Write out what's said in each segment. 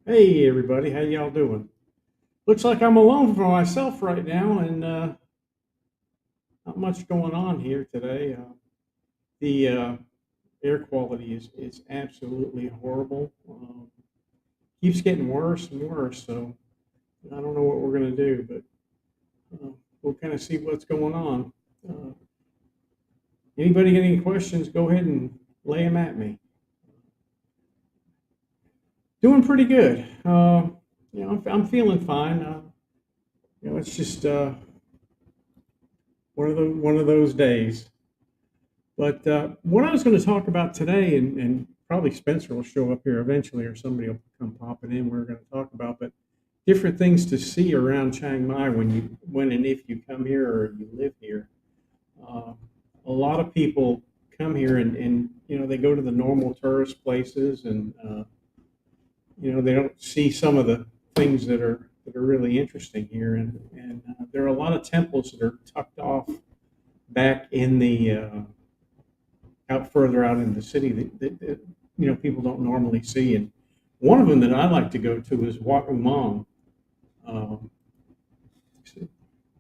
Hey everybody, how y'all doing? Looks like I'm alone for myself right now, and not much going on here today. The air quality is absolutely horrible. Keeps getting worse and worse, so I don't know what we're gonna do, but we'll kind of see what's going on. Uh, Anybody got any questions? Go ahead and lay them at me. Doing pretty good. I'm feeling fine. It's just one of those days. But what I was going to talk about today, and probably Spencer will show up here eventually, or somebody will come popping in. We're going to talk about, but different things to see around Chiang Mai when and if you come here or you live here. Uh, a lot of people come here and they go to the normal tourist places, and they don't see some of the things that are really interesting here. And there are a lot of temples that are tucked off back in the out further out in the city that people don't normally see. And one of them that I like to go to is Wat Umang. Um,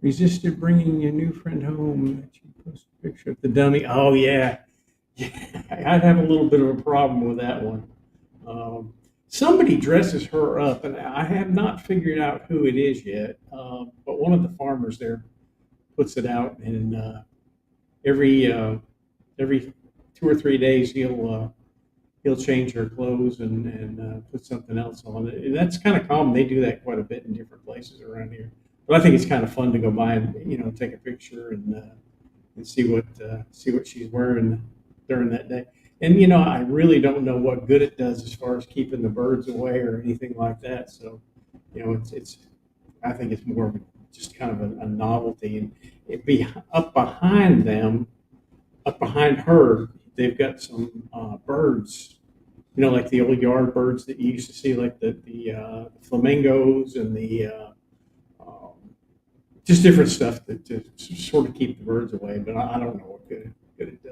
Resisted bringing your new friend home. That you post a picture of the dummy. Oh yeah, yeah. I'd have a little bit of a problem with that one. Um, Somebody dresses her up, and I have not figured out who it is yet. But one of the farmers there puts it out, and every every 2 or 3 days he'll change her clothes and put something else on it. And that's kind of common. They do that quite a bit in different places around here. But I think it's kind of fun to go by and take a picture and see what she's wearing during that day. And I really don't know what good it does as far as keeping the birds away or anything like that. So it's I think it's more of just kind of a novelty. And it be up behind them, up behind her, they've got some birds, like the old yard birds that you used to see, like the flamingos and the um, just different stuff to sort of keep the birds away. But I don't know what good it does.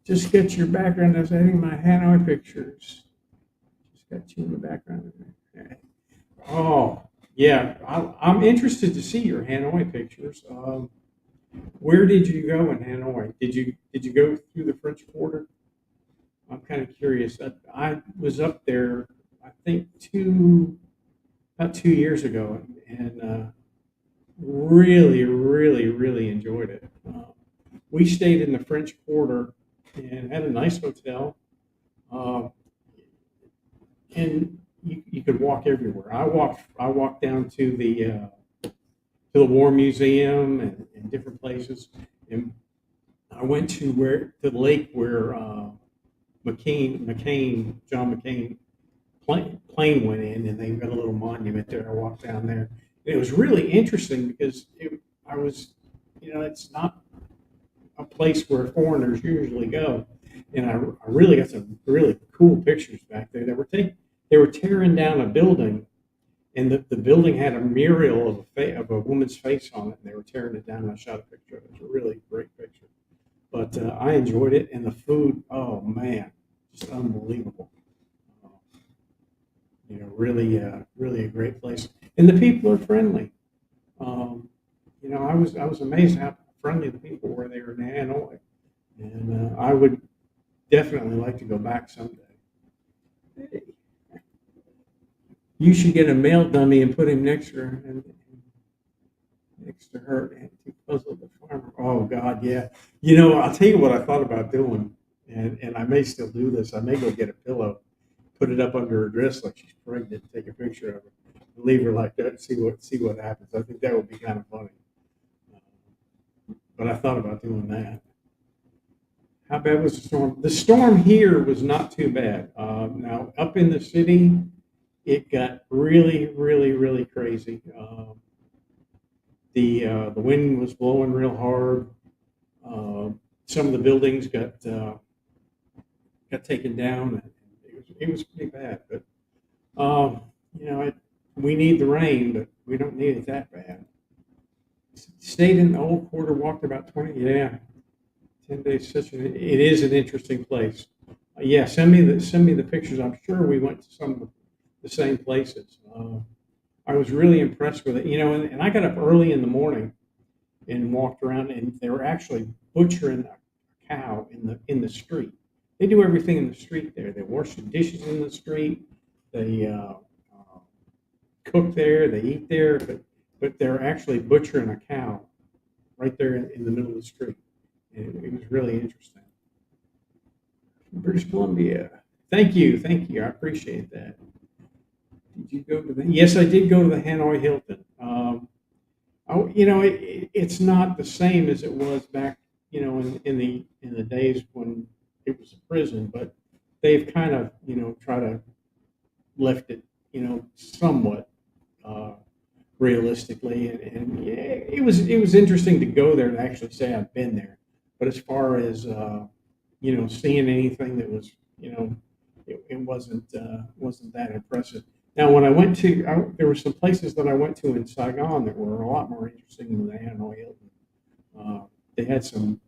Just get your background. I was adding my Hanoi pictures. Just got you in the background. Okay. Oh, yeah. I'm interested to see your Hanoi pictures. Where did you go in Hanoi? Did you go through the French Quarter? I'm kind of curious. I was up there, I think about 2 years ago, and really, really, really enjoyed it. We stayed in the French Quarter and had a nice hotel, uh, and you could walk everywhere. I walked down to the War Museum and different places, and I went to the lake where John McCain plane went in, and they've got a little monument there. I walked down there. And it was really interesting because I was, it's not a place where foreigners usually go, and I really got some really cool pictures back there. They were tearing down a building, and the building had a mural of a woman's face on it, and they were tearing it down. And I shot a picture of it. It was a really great picture. But I enjoyed it, and the food, oh man, just unbelievable. Uh, really a great place, and the people are friendly. Um, I was amazed how friendly the people were there in Hanoi, and I would definitely like to go back someday. You should get a male dummy and put him next to her, and next to her, and to puzzle the farmer. Oh God, yeah. I'll tell you what I thought about doing, and I may still do this. I may go get a pillow, put it up under her dress like she's pregnant, take a picture of her, and leave her like that, and see what happens. I think that would be kind of funny. But I thought about doing that. How bad was the storm? The storm here was not too bad. Now up in the city, it got really, really, really crazy. The wind was blowing real hard. Uh, some of the buildings got taken down. And it was pretty bad. But um, you know, it, we need the rain, but we don't need it that bad. Stayed in the old quarter, walked about 20. Yeah, 10 days. It is an interesting place. Yeah, send me the pictures. I'm sure we went to some of the same places. I was really impressed with it. And I got up early in the morning and walked around, and they were actually butchering a cow in the street. They do everything in the street there. They wash the dishes in the street. They cook there. They eat there, but they're actually butchering a cow right there in the middle of the street. And it was really interesting. British Columbia. Thank you. I appreciate that. Did you go to the? Yes, I did go to the Hanoi Hilton. It's not the same as it was back, in the days when it was a prison, but they've kind of, try to lift it, somewhat uh, realistically, and yeah, it was interesting to go there and actually say I've been there. But as far as seeing anything that was, it wasn't that impressive. Now, when I went to, there were some places that I went to in Saigon that were a lot more interesting than the Hanoi Hilton. They had some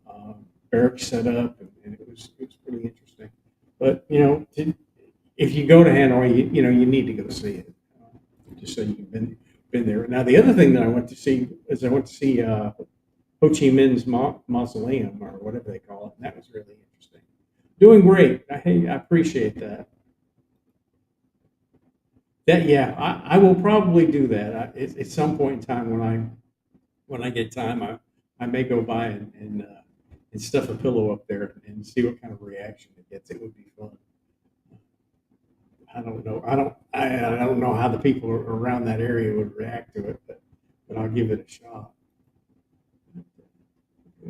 barracks set up, and it was pretty interesting. But if you go to Hanoi, you need to go see it, just so you've been there. Now, the other thing that I went to see is I went to see Ho Chi Minh's mausoleum, or whatever they call it, and that was really interesting. Doing great. I appreciate that. That Yeah, I will probably do that. At some point in time when I get time, I may go by and stuff a pillow up there and see what kind of reaction it gets. It would be fun. I don't know. I don't know how the people around that area would react to it, but I'll give it a shot.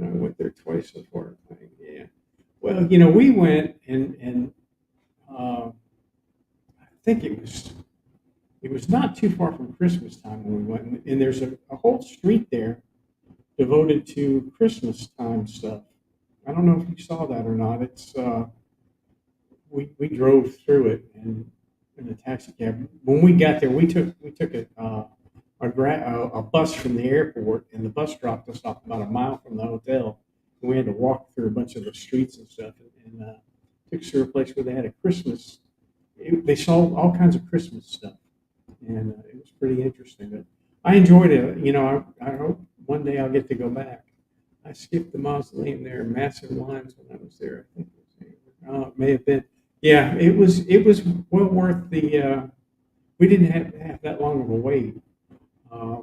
I went there twice so far. I think. Yeah. Well, we went and I think it was not too far from Christmas time when we went, and there's a whole street there devoted to Christmas time stuff. I don't know if you saw that or not. We drove through it and in a taxi cab. When we got there, we took a bus from the airport, and the bus dropped us off about a mile from the hotel. And we had to walk through a bunch of the streets and stuff, and took us to a place where they had a Christmas. They sold all kinds of Christmas stuff, and it was pretty interesting. But I enjoyed it. I hope one day I'll get to go back. I skipped the mausoleum there, massive lines when I was there. I think it may have been. Yeah, it was well worth the. We didn't have that long of a wait. Uh,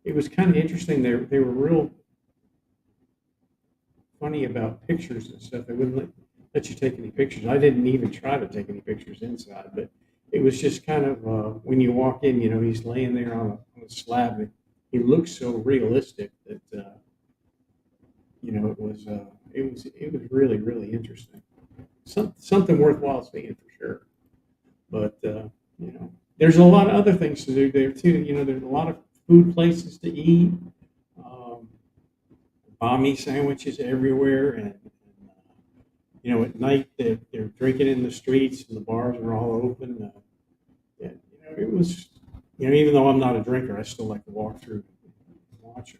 it was kind of interesting. They were real funny about pictures and stuff. They wouldn't let you take any pictures. I didn't even try to take any pictures inside, but it was just kind of when you walk in, he's laying there on a slab. And he looks so realistic that it was really really interesting. Something worthwhile seeing for sure. But there's a lot of other things to do there too. There's a lot of food places to eat. Um, Bami sandwiches everywhere, and at night they're drinking in the streets, and the bars are all open. Yeah, it was. Even though I'm not a drinker, I still like to walk through and watch it.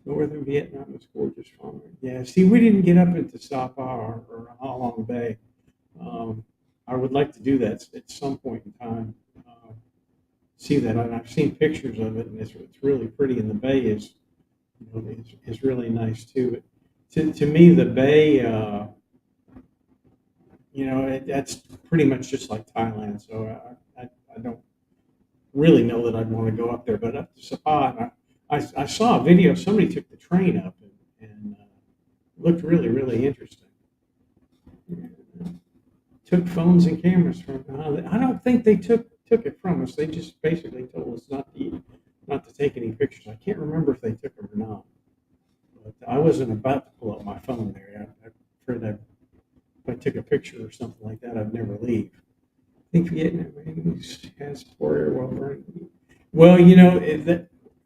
Northern Vietnam is gorgeous farmland. Yeah, see, we didn't get up into Sapa or Ha Long Bay. Um, I would like to do that at some point in time. See that, and I've seen pictures of it, and it's really pretty. And the bay is really nice too. To me, the bay, that's pretty much just like Thailand. So I don't really know that I'd want to go up there, but up to Sapa, I saw a video. Somebody took the train up and looked really really interesting. Took phones and cameras from. I don't think they took it from us. They just basically told us not to take any pictures. I can't remember if they took them or not. But I wasn't about to pull up my phone there. I'm afraid if I took a picture or something like that, I'd never leave. I think Vietnamese has poor air while burning. Well,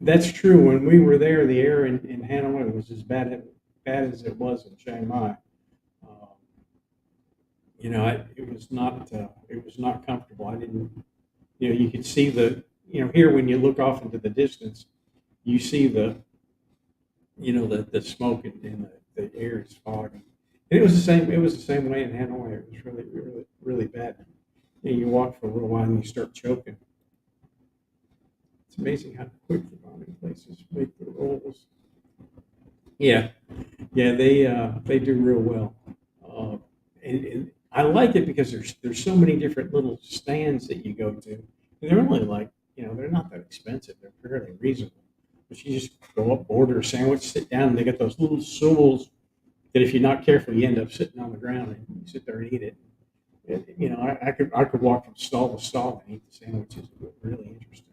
that's true. When we were there, the air in Hanoi was as bad as it was in Chiang Mai. Um, it was not comfortable. I didn't, you could see here when you look off into the distance, you see the smoke and the air is foggy. And it was the same way in Hanoi. It was really, really, really bad. You walk for a little while and you start choking. It's amazing how quick the bombing places make the rolls. Yeah, yeah, they do real well. And I like it because there's so many different little stands that you go to. And they're only like, they're not that expensive. They're fairly reasonable. But you just go up, order a sandwich, sit down, and they got those little stools that if you're not careful, you end up sitting on the ground and you sit there and eat it. I could walk from stall to stall and eat the sandwiches. It was really interesting.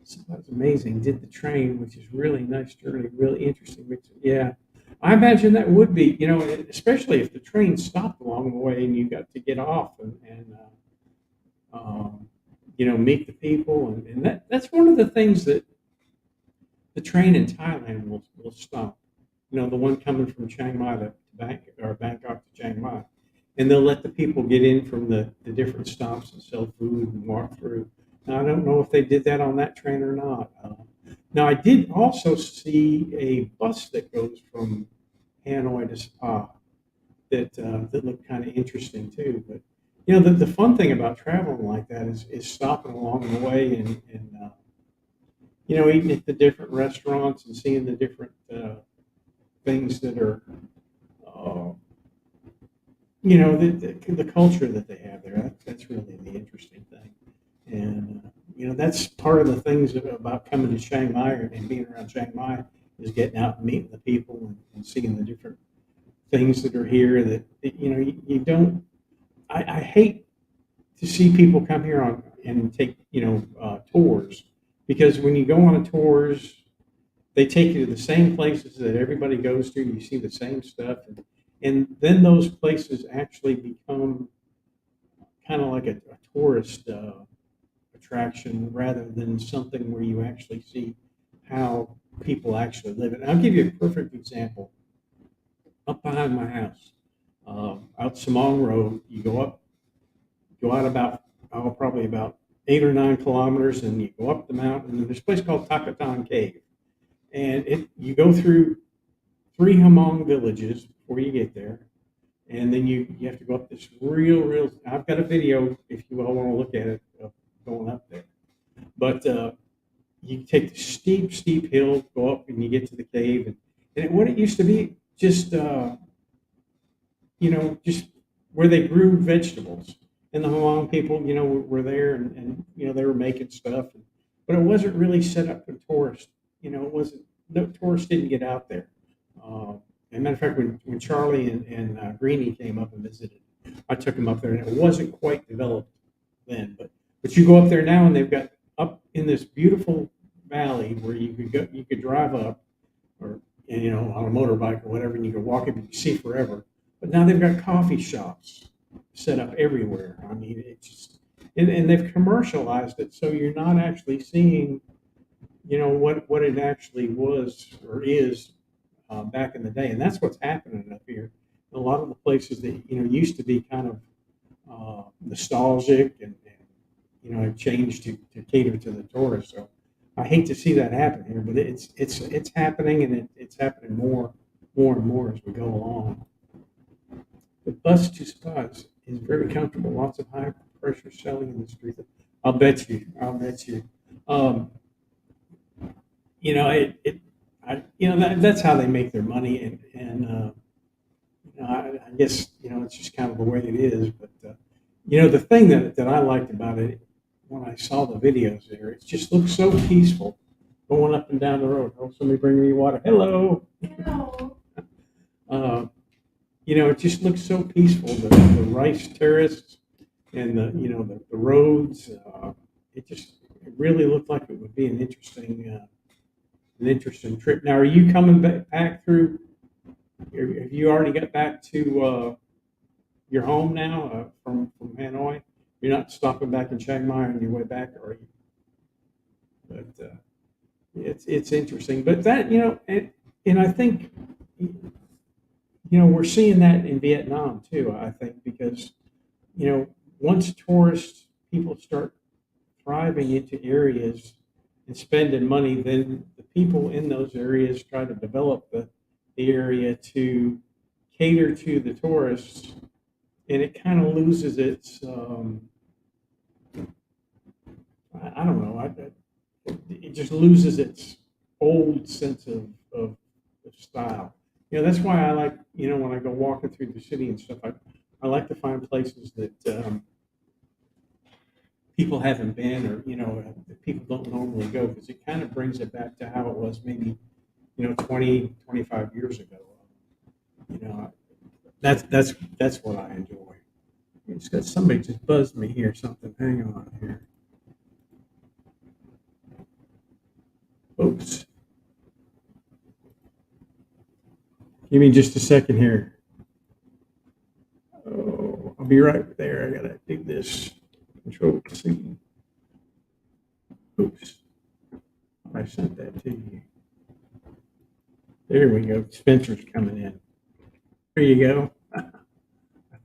So that's amazing. Did the train, which is really nice journey, really interesting. Yeah, I imagine that would be, especially if the train stopped along the way and you got to get off and meet the people. And that's one of the things that the train in Thailand will stop. The one coming from Chiang Mai to Bangkok to Chiang Mai. And they'll let the people get in from the different stops and sell food and walk through. Now, I don't know if they did that on that train or not. Now, I did also see a bus that goes from Hanoi to Spa that looked kind of interesting too. But the fun thing about traveling like that is stopping along the way and eating at the different restaurants and seeing the different things that are uh, the culture that they have there. That's really the interesting thing. And that's part of the things about coming to Chiang Mai and being around Chiang Mai is getting out and meeting the people and seeing the different things that are here that you don't. I hate to see people come here on and take tours, because when you go on tours, they take you to the same places that everybody goes to. You see the same stuff, and then those places actually become kind of like a tourist attraction rather than something where you actually see how people actually live. And I'll give you a perfect example. Up behind my house, out Samong Road, you go out about, probably about 8 or 9 kilometers, and you go up the mountain, and there's a place called Takatan Cave. And you go through 3 Hmong villages before you get there. And then you have to go up this real, I've got a video if you all want to look at it of going up there. But you take the steep hill, go up, and you get to the cave. And what it used to be, just just where they grew vegetables. And the Hmong people, were there, and they were making stuff. But it wasn't really set up for tourists. It wasn't. No tourists didn't get out there. As a matter of fact, when Charlie and Greenie came up and visited, I took them up there, and it wasn't quite developed then. But you go up there now, and they've got up in this beautiful valley where you could drive up, or on a motorbike or whatever, and you could walk up and see forever. But now they've got coffee shops set up everywhere. I mean, it's just, and they've commercialized it, so you're not actually seeing, what it actually was or is back in the day. And that's what's happening up here. A lot of the places that used to be kind of nostalgic and have changed to cater to the tourists. So I hate to see that happen here, but it's happening, and it's happening more and more as we go along. The bus to Spas is very comfortable. Lots of high pressure selling in the street. I'll bet you. That's how they make their money, and I guess it's just kind of the way it is. But the thing that I liked about it when I saw the videos there, it just looked so peaceful going up and down the road. Oh, somebody bring me water. Hello. Hello. It just looks so peaceful. The rice terrace and the roads. It really looked like it would be an interesting trip. Now, are you coming back through? Have you already got back to your home now from Hanoi? You're not stopping back in Chiang Mai on your way back, are you? But it's interesting. But that and I think we're seeing that in Vietnam too. I think because once tourist people start thriving into areas and spending money, then the people in those areas try to develop the area to cater to the tourists, and it kind of loses its, I don't know, it just loses its old sense of style. That's why I like, when I go walking through the city and stuff, I like to find places that people haven't been, or, that people don't normally go, because it kind of brings it back to how it was maybe, 20, 25 years ago. You know, that's what I enjoy. It's got somebody just buzzed me here, something. Hang on here. Oops. Give me just a second here. Oh, I'll be right there. I gotta do this. Control C. Oops. I sent that to you. There we go. Spencer's coming in. There you go. I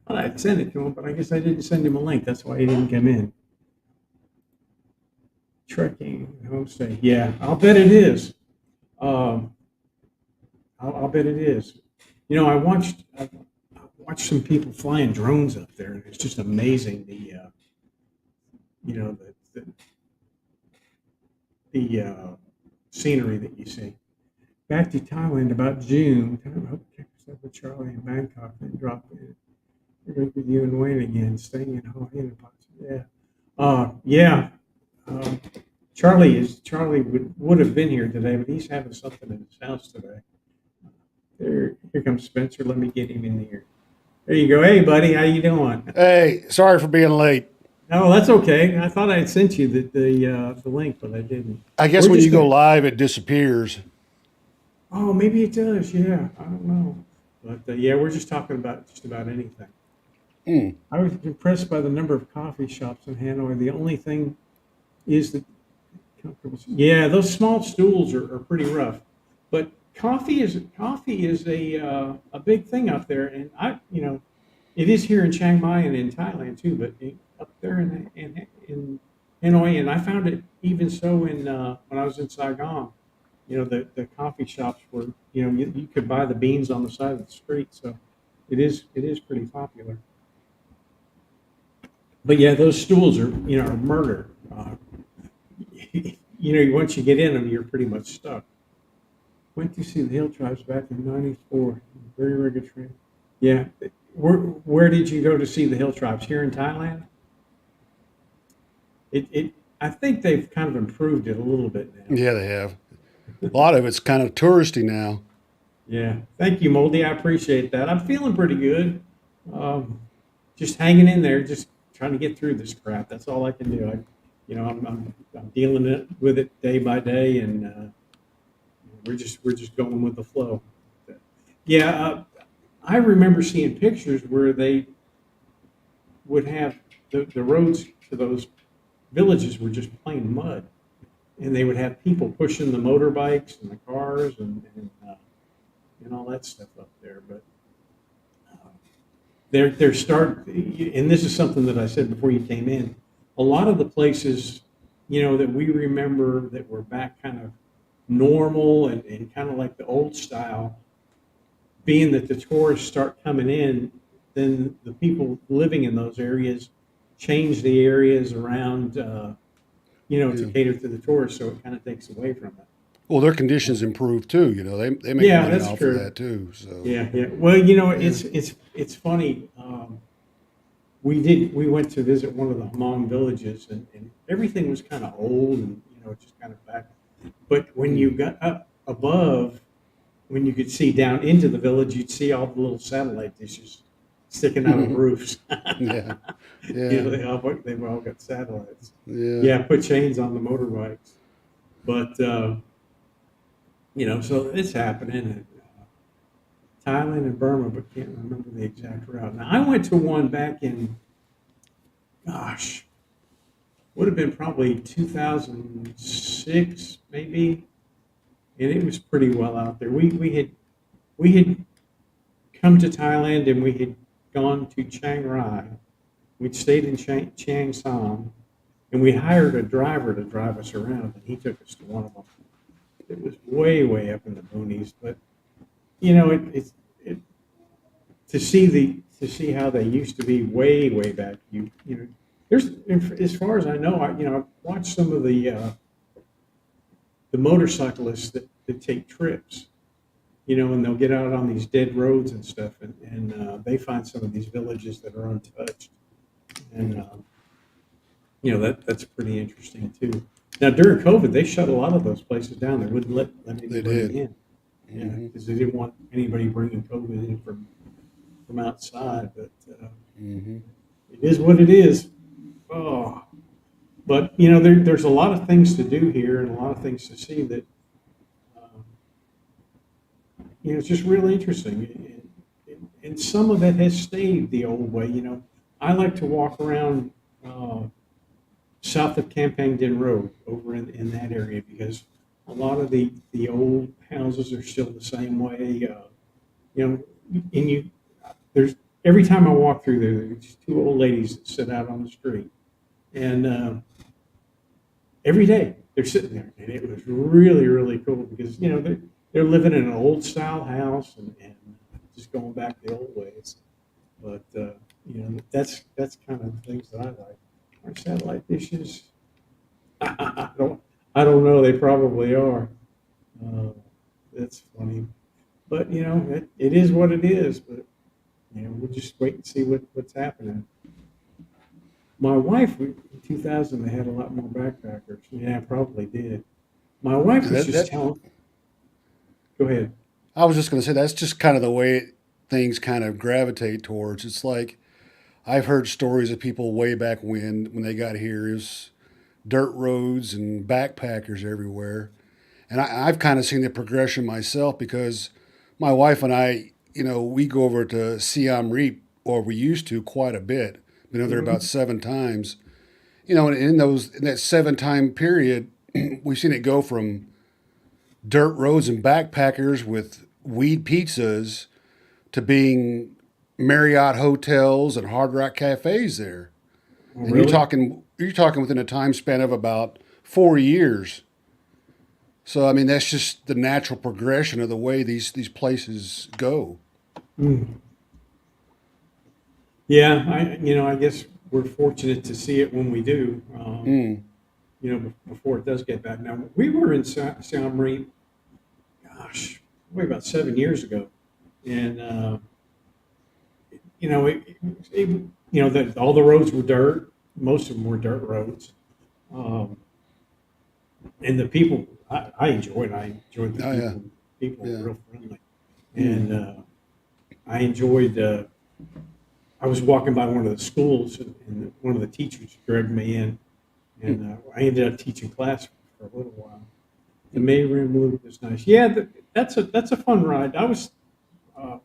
thought I'd send it to him, but I guess I didn't send him a link. That's why he didn't come in. Trekking homestay. Yeah, I'll bet it is. Um, I'll bet it is. I watched some people flying drones up there, and it's just amazing you know, the scenery that you see. Back to Thailand about June. I hope to catch up with Charlie in Bangkok and drop in. We're going with you and Wayne again, staying in Hoi Hin. Yeah. Yeah. Um, Charlie would have been here today, but he's having something in his house today. Here comes Spencer. Let me get him in here. There you go. Hey, buddy, how you doing? Hey, sorry for being late. Oh, that's okay. I thought I had sent you the link, but I didn't. I guess We're when just you go gonna. live, it disappears. Oh, maybe it does. Yeah, I don't know. But yeah, we're just talking about just about anything. Hmm. I was impressed by the number of coffee shops in Hanoi. The only thing is that comfortable. Yeah, those small stools are pretty rough, but coffee is a big thing out there, and it is here in Chiang Mai and in Thailand too, but up there in Hanoi, and I found it even so in when I was in Saigon. The coffee shops were, you could buy the beans on the side of the street, so it is pretty popular. But yeah, those stools are murder. Once you get in them, you're pretty much stuck. Went to see the Hill Tribes back in '94. Very rugged train. Yeah. Where did you go to see the Hill Tribes? Here in Thailand? I think they've kind of improved it a little bit now. Yeah, they have. A lot of it's kind of touristy now. Yeah. Thank you, Moldy. I appreciate that. I'm feeling pretty good. Um, just hanging in there, just trying to get through this crap. That's all I can do. I'm dealing with it day by day, and we're just going with the flow. Yeah, I remember seeing pictures where they would have the roads to those villages were just plain mud, and they would have people pushing the motorbikes and the cars and all that stuff up there. But uh, they're start, and this is something that I said before you came in. A lot of the places, that we remember that were back kind of normal and kind of like the old style, being that the tourists start coming in, then the people living in those areas change the areas around, to Yeah. cater to the tourists, so it kind of takes away from it. Well, their conditions improve too. They make Yeah, money that's off of true. that too. So Yeah, yeah. Well, yeah. it's funny. We went to visit one of the Hmong villages, and everything was kind of old and just kind of back. But when you Hmm. got up above, when you could see down into the village, you'd see all the little satellite dishes sticking out of roofs. Yeah, yeah, They've all got satellites. yeah. Yeah, put chains on the motorbikes. But so it's happening in Thailand and Burma, but can't remember the exact route. Now I went to one back in, gosh, would have been probably 2006 maybe, and it was pretty well out there. We had come to Thailand, and we had gone to Chiang Rai. We'd stayed in Chiang San, and we hired a driver to drive us around, and he took us to one of them. It was way, way up in the boonies, but it to see how they used to be way, way back. There's as far as I know, I've watched some of the motorcyclists that take trips, and they'll get out on these dead roads and stuff, and they find some of these villages that are untouched, and that's pretty interesting too. Now during COVID, they shut a lot of those places down. They wouldn't let They anybody did. in, because they didn't want anybody bringing COVID in from outside. But Hmm. it is what it is. Oh, but there's a lot of things to do here and a lot of things to see that it's just really interesting. And some of it has stayed the old way. I like to walk around south of Campangden Road over in that area because a lot of the old houses are still the same way. You know, and there's every time I walk through there, there's two old ladies that sit out on the street, and every day they're sitting there, and it was really really cool because they're living in an old style house and just going back the old ways. But that's kind of the things that I like. Are satellite dishes? I don't know. They probably are. Uh, that's funny, but it is what it is. But we'll just wait and see what's happening. My wife, in 2000, they had a lot more backpackers. Yeah, probably did. My wife was That, just that telling. Go ahead. I was just going to say that's just kind of the way things kind of gravitate towards. It's like I've heard stories of people way back when they got here. It was dirt roads and backpackers everywhere. And I've kind of seen the progression myself because my wife and I, we go over to Siam Reap, or we used to quite a bit. Been over there about Hmm. 7 times. And in that 7 time period, we've seen it go from dirt roads and backpackers with weed pizzas to being Marriott hotels and Hard Rock cafes there. Oh, And you're really? talking you're talking within a time span of about 4 years. So I mean that's just the natural progression of the way these places go. Mm. Yeah, I guess we're fortunate to see it when we do. Mm. Before it does get bad. Now we were in Siem Reap, gosh, probably about 7 years ago, and it that all the roads were dirt. Most of them were dirt roads, um, and the people I enjoyed. I enjoyed the Oh yeah, people. People were yeah. real friendly, and Mm. I enjoyed. I was walking by one of the schools, and one of the teachers dragged me in, and I ended up teaching class for a little while. The May Rim Loop is nice. Yeah, that's a fun ride. I was uh,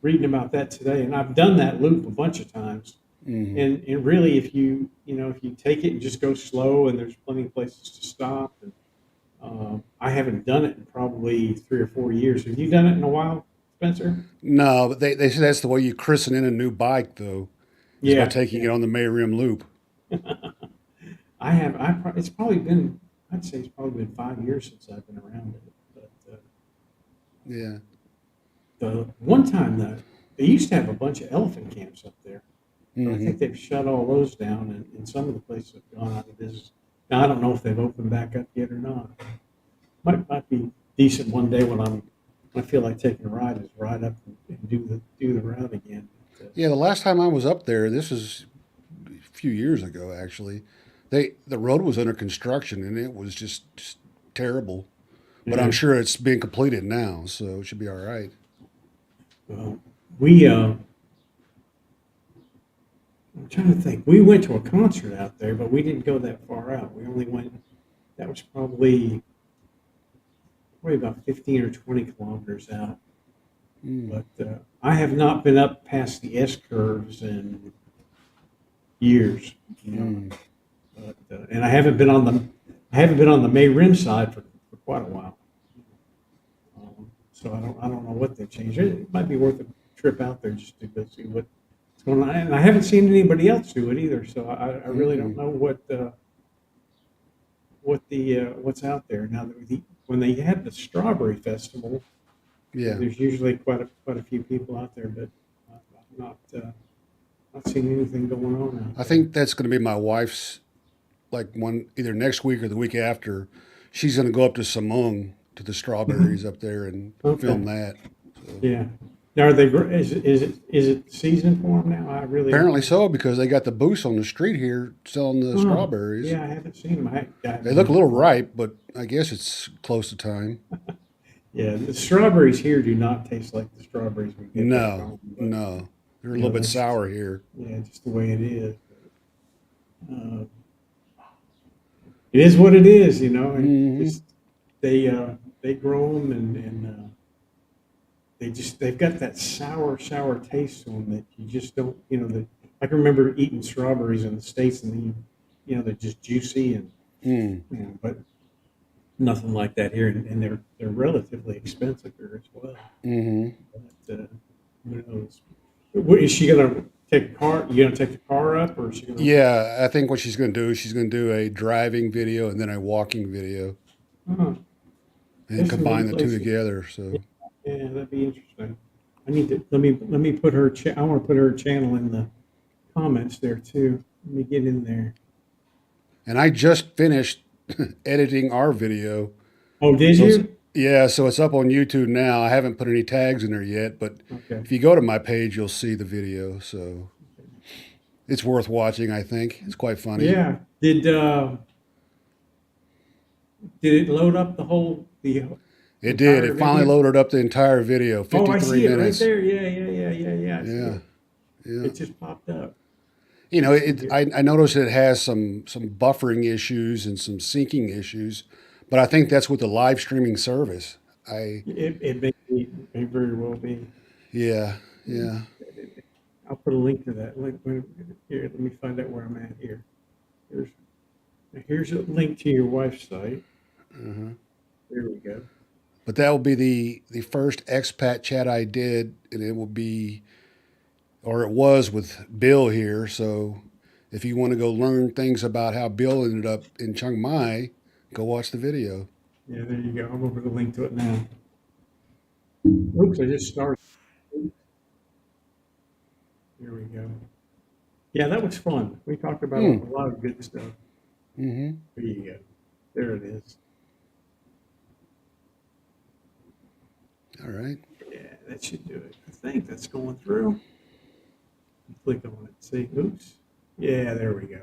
reading about that today, and I've done that loop a bunch of times. Mm. And really, if you take it and just go slow, and there's plenty of places to stop. And I haven't done it in probably 3 or 4 years. Have you done it in a while, Spencer? No, but they say that's the way you christen in a new bike though, is by Yeah, taking it yeah. on the May Rim Loop. I have. It's probably been. I'd say it's probably been 5 years since I've been around it. But Yeah. the one time that they used to have a bunch of elephant camps up there, but I think Hmm. they've shut all those down, and some of the places have gone out of business. Now I don't know if they've opened back up yet or not. Might be decent one day when I feel like taking a ride, is ride up and do the route again. But, Yeah, the last time I was up there, this was a few years ago actually. The road was under construction and it was just terrible. But I'm yeah. sure it's being completed now, so it should be all right. Well, we I'm trying to think. We went to a concert out there, but we didn't go that far out. We only went. That was probably about 15 or 20 kilometers out. Mm. But I have not been up past the S curves in years. You know, Mm. and I haven't been on the May Rim side for quite a while. So I don't know what they've changed. It might be worth a trip out there just to go see what's Well, and I haven't seen anybody else do it either, so I really don't Mm-mm. know what's out there now. When they had the strawberry festival, Yeah. there's usually quite a few people out there, but I've not seen anything going on out I there. think that's going to be my wife's, like, one either next week or the week after. She's going to go up to Samung to the strawberries up there and Okay, film that. So yeah. Now, is it season for them now? I really don't apparently know. so, because they got the booths on the street here selling the Oh, strawberries. yeah, I haven't seen them. I They haven't look a been. little ripe, but I guess it's close to time. Yeah, the strawberries here do not taste like the strawberries we get back No, home, but no, they're a little bit that's just, sour here. yeah, just the way it is. Uh, it is what it is, and Hmm. just they grow them and they've got that sour taste to them that you just don't, that I can remember eating strawberries in the States and they're just juicy and, Mm. but nothing like that here, and they're relatively expensive here as well. Hmm. But who knows? What, is she gonna take a car? You gonna take the car up, or is she gonna? Yeah, I think what she's going to do is she's going to do a driving video and then a walking video Oh, and there's some combine good the two places. together. Yeah, So, yeah, that'd be interesting. I need to let me put her. I want to put her channel in the comments there too. Let me get in there. and I just finished editing our video. Oh, did So it's, you? yeah, so it's up on YouTube now. I haven't put any tags in there yet, but Okay. if you go to my page, you'll see the video. So it's worth watching, I think. It's quite funny. Yeah. Did it load up the It did. entire It finally video? loaded up the entire video, Oh, I 53 see it right minutes. there. Yeah. I see Yeah, it. yeah. It just popped up. You know, Let's see here. I noticed it has some buffering issues and some syncing issues, but I think that's with the live streaming service. I It may very well be. Yeah, yeah. I'll put a link to that. Here, let me find out where I'm at here. Here's here's a link to your wife's site. Uh-huh. There we go. But that will be the first expat chat I did, and it will be, or it was, with Bill here. So if you want to go learn things about how Bill ended up in Chiang Mai, go watch the video. Yeah, there you go. I'm over the link to it now. Oops, I just started. Here we go. Yeah, that was fun. We talked about Hmm. a lot of good stuff. Mm-hmm. There you go. There it is. All right. Yeah, that should do it. I think that's going through. Click on it. See, oops. Yeah, there we go.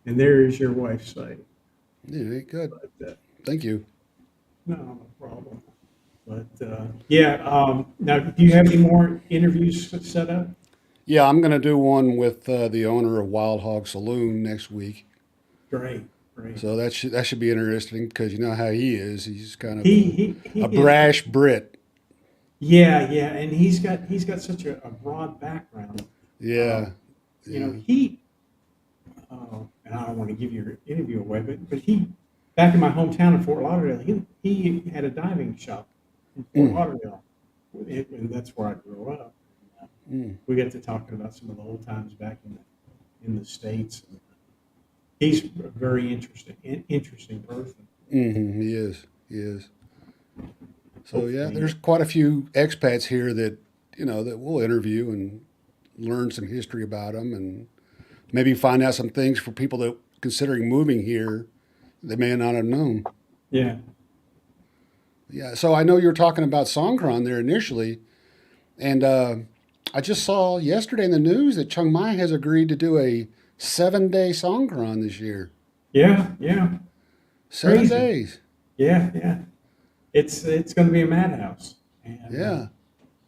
And there is your wife's site. Yeah, good. But Thank you. no problem. But yeah, now do you have any more interviews set up? Yeah, I'm going to do one with the owner of Wild Hog Saloon next week. Great, great. So that should be interesting because you know how he is. He's kind of He a is. brash Brit. Yeah, and he's got such a broad background. Yeah, Um, yeah. he and I don't want to give your interview away, but he back in my hometown in Fort Lauderdale, he had a diving shop in Fort Mm, Lauderdale, and that's where I grew up. mm, We got to talking about some of the old times back in the states. He's a very interesting person. he is. He is. So yeah, Hopefully, there's quite a few expats here that that we'll interview and learn some history about them, and maybe find out some things for people that considering moving here they may not have known. yeah, Yeah. So I know you were talking about Songkran there initially, and I just saw yesterday in the news that Chiang Mai has agreed to do a 7-day Songkran this year. yeah, Seven crazy. days. Yeah. It's going to be a madhouse, and Yeah.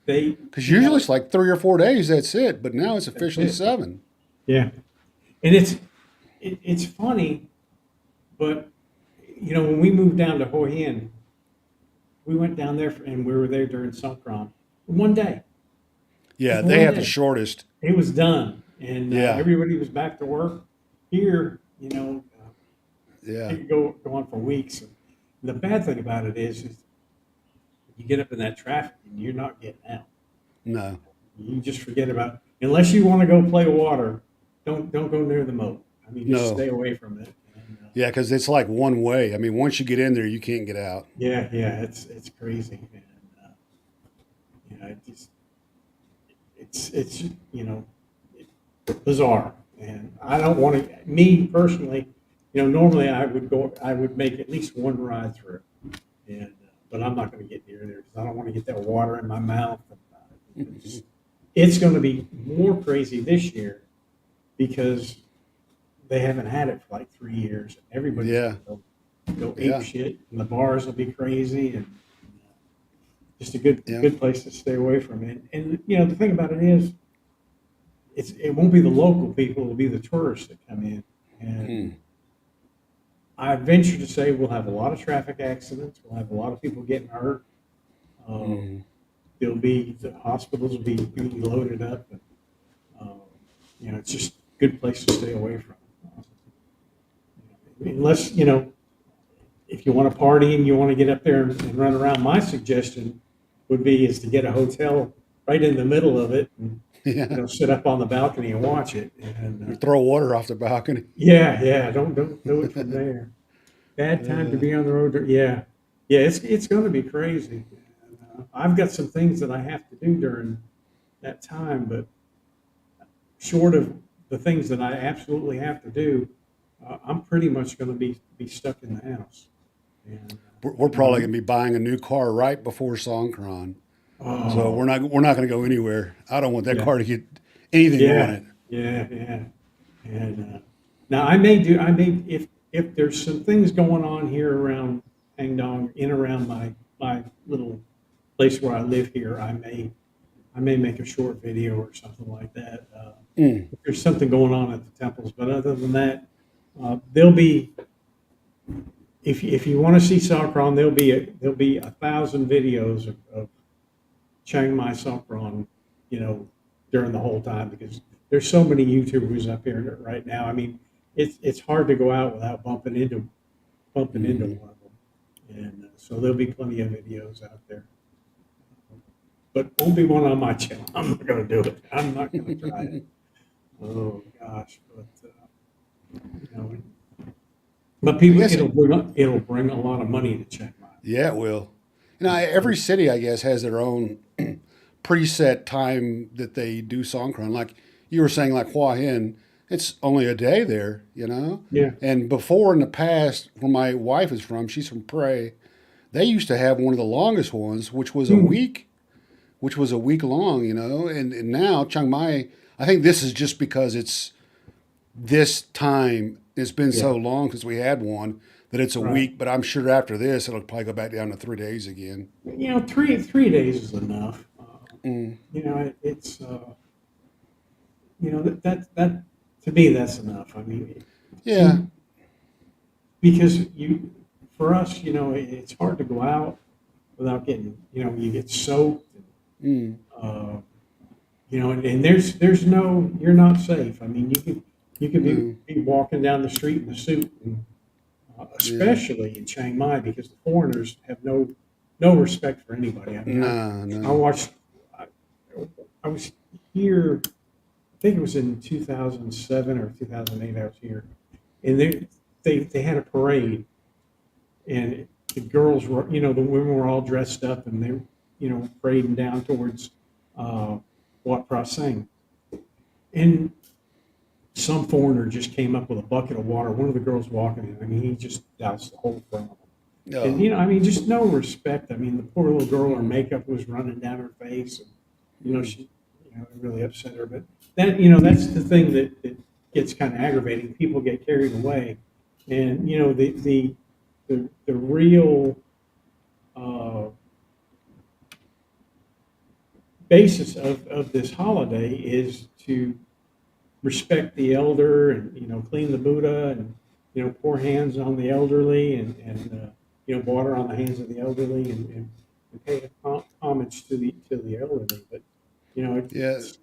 they, Because you usually know, it's like 3 or 4 days. That's it. But now it's that's officially it. 7. Yeah, and it's funny, but when we moved down to Hoi Hin, we went down there and we were there during Songkran. One day, Yeah, just they one have the day, shortest. it was done, and Yeah. everybody was back to work. Here, Yeah. it could go on for weeks. And the bad thing about it is you get up in that traffic and you're not getting out. No. You just forget about unless you want to go play water, don't go near the moat. I mean, just No. stay away from it. And, Yeah, because it's like one way. I mean, once you get in there, you can't get out. yeah, yeah, it's crazy, and you know, it's you know bizarre, and I don't want to. Me personally, normally I would make at least one ride through, and but I'm not going to get near there because I don't want to get that water in my mouth. It's going to be more crazy this year because they haven't had it for like 3 years. Everybody's Yeah, going to go ape yeah, shit, and the bars will be crazy, and just a good yeah. good place to stay away from it. And the thing about it is, it won't be the local people; it'll be the tourists that come in. And Hmm. I venture to say we'll have a lot of traffic accidents. We'll have a lot of people getting hurt. Uh, Hmm. the hospitals will be loaded up, and uh, it's just a good place to stay away from. Unless if you want to party and you want to get up there and run around, my suggestion would be is to get a hotel right in the middle of it, and Yeah. sit up on the balcony and watch it. And Or throw water off the balcony. yeah, yeah, don't do it from there. Bad time to Uh, be on the road. Yeah, yeah, it's going to be crazy. And, I've got some things that I have to do during that time, but short of the things that I absolutely have to do, I'm pretty much going to be stuck in the house. And we're probably gonna be buying a new car right before Songkran, so oh we're not gonna go anywhere. I don't want that yeah, car to get anything on yeah, it. yeah, yeah. And now I may if there's some things going on here around Hangdong, in around my little place where I live here, I may make a short video or something like that. Mm. If there's something going on at the temples, but other than that, there'll be if you want to see Songkran, there'll be 1,000 videos of Chiang Mai Songkran, you know, during the whole time because there's so many YouTubers up here right now. I mean, it's hard to go out without bumping into Hmm. one of them, and so there'll be plenty of videos out there. But won't be one on my channel. I'm not going to do it. I'm not going to try it. Oh gosh, you know, but I people, guess it'll bring a lot of money to Chiang Mai. yeah, it will. Every city I guess has their own preset time that they do Songkran. Like you were saying, like Hua Hin, it's only a day there, you know. Yeah. And before in the past, where my wife is from, she's from Prey. They used to have one of the longest ones, Hmm. which was a week long, you know. And now Chiang Mai, I think this is just because it's this time. It's been Yeah. so long since we had one that it's a Right. week. But I'm sure after this, it'll probably go back down to 3 days again. Three days is enough. Mm. It's that to me that's enough. I mean, Yeah. you because for us, it's hard to go out without getting, you get soaked. Mm. Uh, and there's no, you're not safe. I mean, you could No. be walking down the street in a suit, and, Yeah. especially in Chiang Mai because the foreigners have no respect for anybody. I mean, No. I No. watched. I, I was here. I think it was in 2007 or 2008. I was here, and they had a parade, and the girls were, the women were all dressed up, and they, parading down towards uh, Wat Phra Singh, and some foreigner just came up with a bucket of water. One of the girls walking in, I mean, he just doused the whole front of them. And No. I mean, just no respect. I mean, the poor little girl, her makeup was running down her face, and Mm. she, it really upset her. But that's the thing that gets kind of aggravating. People get carried away, and the real uh, basis of this holiday is to respect the elder and clean the Buddha and pour hands on the elderly and water on the hands of the elderly and pay homage to the elderly. But Yeah. it's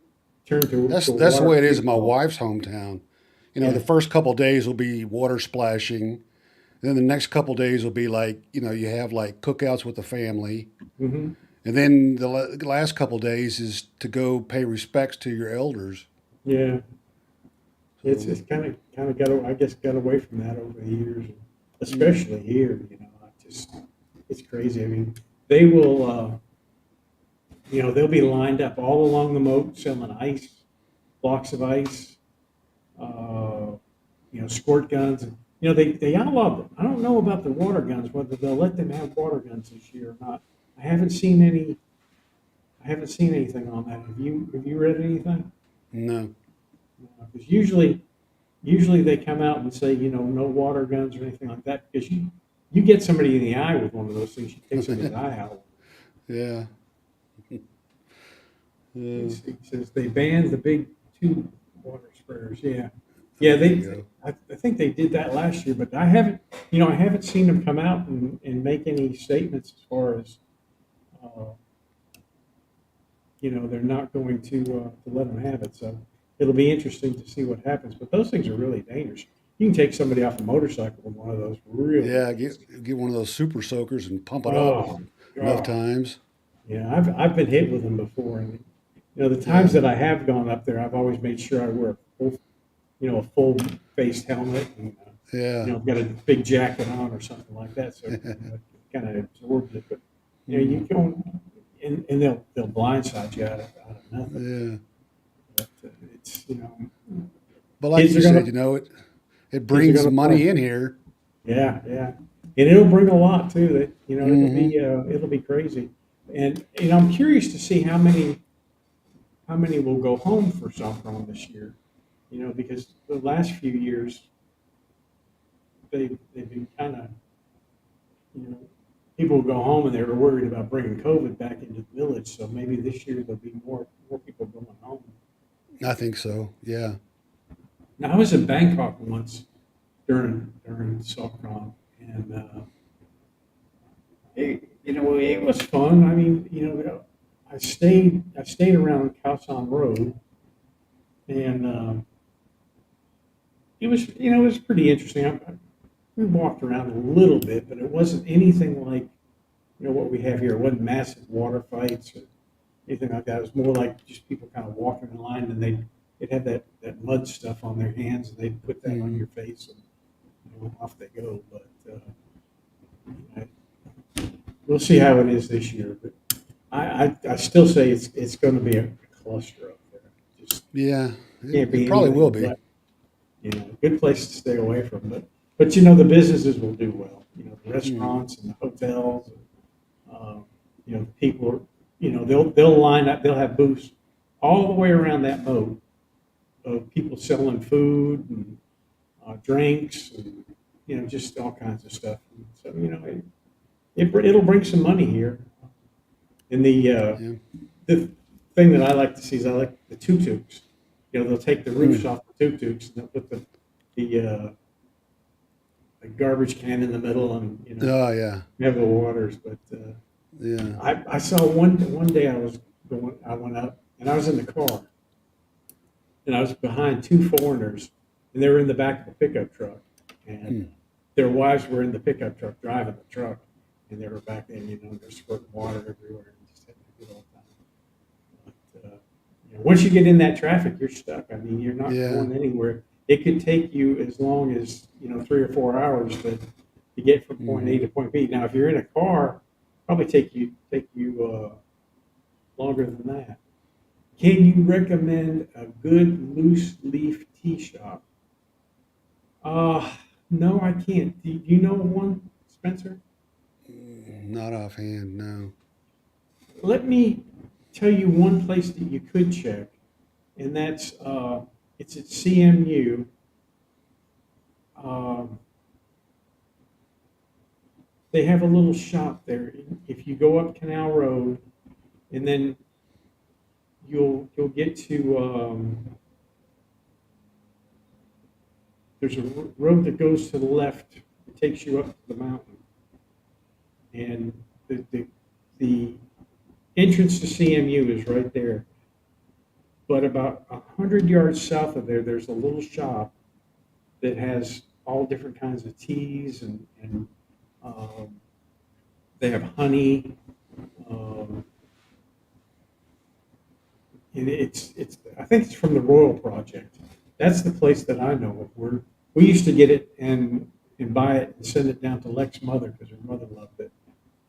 turned to a That's the water way it is free in my for all. wife's hometown. The Yeah. first couple days will be water splashing. Then the next couple days will be like, you have like cookouts with the family. Hmm. And then the last couple days is to go pay respects to your elders. Yeah, So, it's kind of got away from that over the years, mm, especially here. I just it's crazy. I mean, they will. They'll be lined up all along the moat selling ice, blocks of ice, uh, squirt guns. And, they outlawed them. I don't know about the water guns, whether they'll let them have water guns this year or not. I haven't seen any. I haven't seen anything on that. Have you read anything? no. Because usually they come out and say, no water guns or anything like that. Because you get somebody in the eye with one of those things, you take somebody's eye out. Yeah. Uh, It says they banned the big tube water sprayers. Yeah, yeah. there They, you go. I think they did that last year, but I haven't seen them come out and make any statements as far as, uh, they're not going to let them have it. So it'll be interesting to see what happens. But those things are really dangerous. You can take somebody off a motorcycle with one of those really Yeah, easy. get one of those super soakers and pump it up Oh enough God. times. Yeah, I've been hit with them before, and the times Yeah. that I have gone up there, I've always made sure I wear a full faced helmet, and Yeah. got a big jacket on or something like that, so it kind of absorbs it. But you Mm, go and they'll blindside you out of nothing. yeah. But it's But like kids you are said, gonna it kids are brings gonna money play. in here. Yeah, yeah, and it'll bring a lot too. That Hmm. it'll be crazy, and I'm curious to see how many will go home for Safran this year. Because the last few years they've been kind of you know people will go home and they were worried about bringing COVID back into the village. So maybe this year there'll be more people going home. I think so. Yeah. Now I was in Bangkok once during Safran, and it was fun. I mean, I stayed around Khao San Road, and it was pretty interesting. We walked around a little bit, but it wasn't anything like what we have here. It wasn't massive water fights or anything like that. It was more like just people kind of walking in line, and they'd have that mud stuff on their hands, and they'd put that on Mm, your face, and off they go. But I, we'll see how it is this year. But I still say it's going to be a cluster up there. Just yeah. can't It be probably will anything be. but good place to stay away from. But the businesses will do well. The Mm, restaurants and the hotels. Um, the people are, they'll line up. They'll have booths all the way around that moat of people selling food and drinks and just all kinds of stuff. And so it'll bring some money here. And yeah. the thing that I like to see is I like the tuk-tuks. They'll take the roofs Mm, off the tuk-tuks and they'll put the garbage can in the middle and oh yeah. have the waters. But Yeah. I saw one day I went up and I was in the car and I was behind two foreigners and they were in the back of the pickup truck and Mm, their wives were in the pickup truck driving the truck and they were back there, they're squirting water everywhere and just having a good old time. But, once you get in that traffic, you're stuck. I mean, you're not yeah. going anywhere. It could take you as long as 3 or 4 hours to get from point A Hmm. to point B. Now, if you're in a car, probably take you longer than that. Can you recommend a good loose leaf tea shop? Uh, no, I can't. Do you know of one, Spencer? Not offhand. No. Let me tell you one place that you could check, and that's it's at CMU. Um, they have a little shop there. If you go up Canal Road, and then you'll get to there's a road that goes to the left. It takes you up to the mountain, and the entrance to CMU is right there. But about 100 yards south of there, there's a little shop that has all different kinds of teas and um, they have honey. and it's I think it's from the Royal Project. That's the place that I know of where we used to get it and buy it and send it down to Lex's mother because her mother loved it.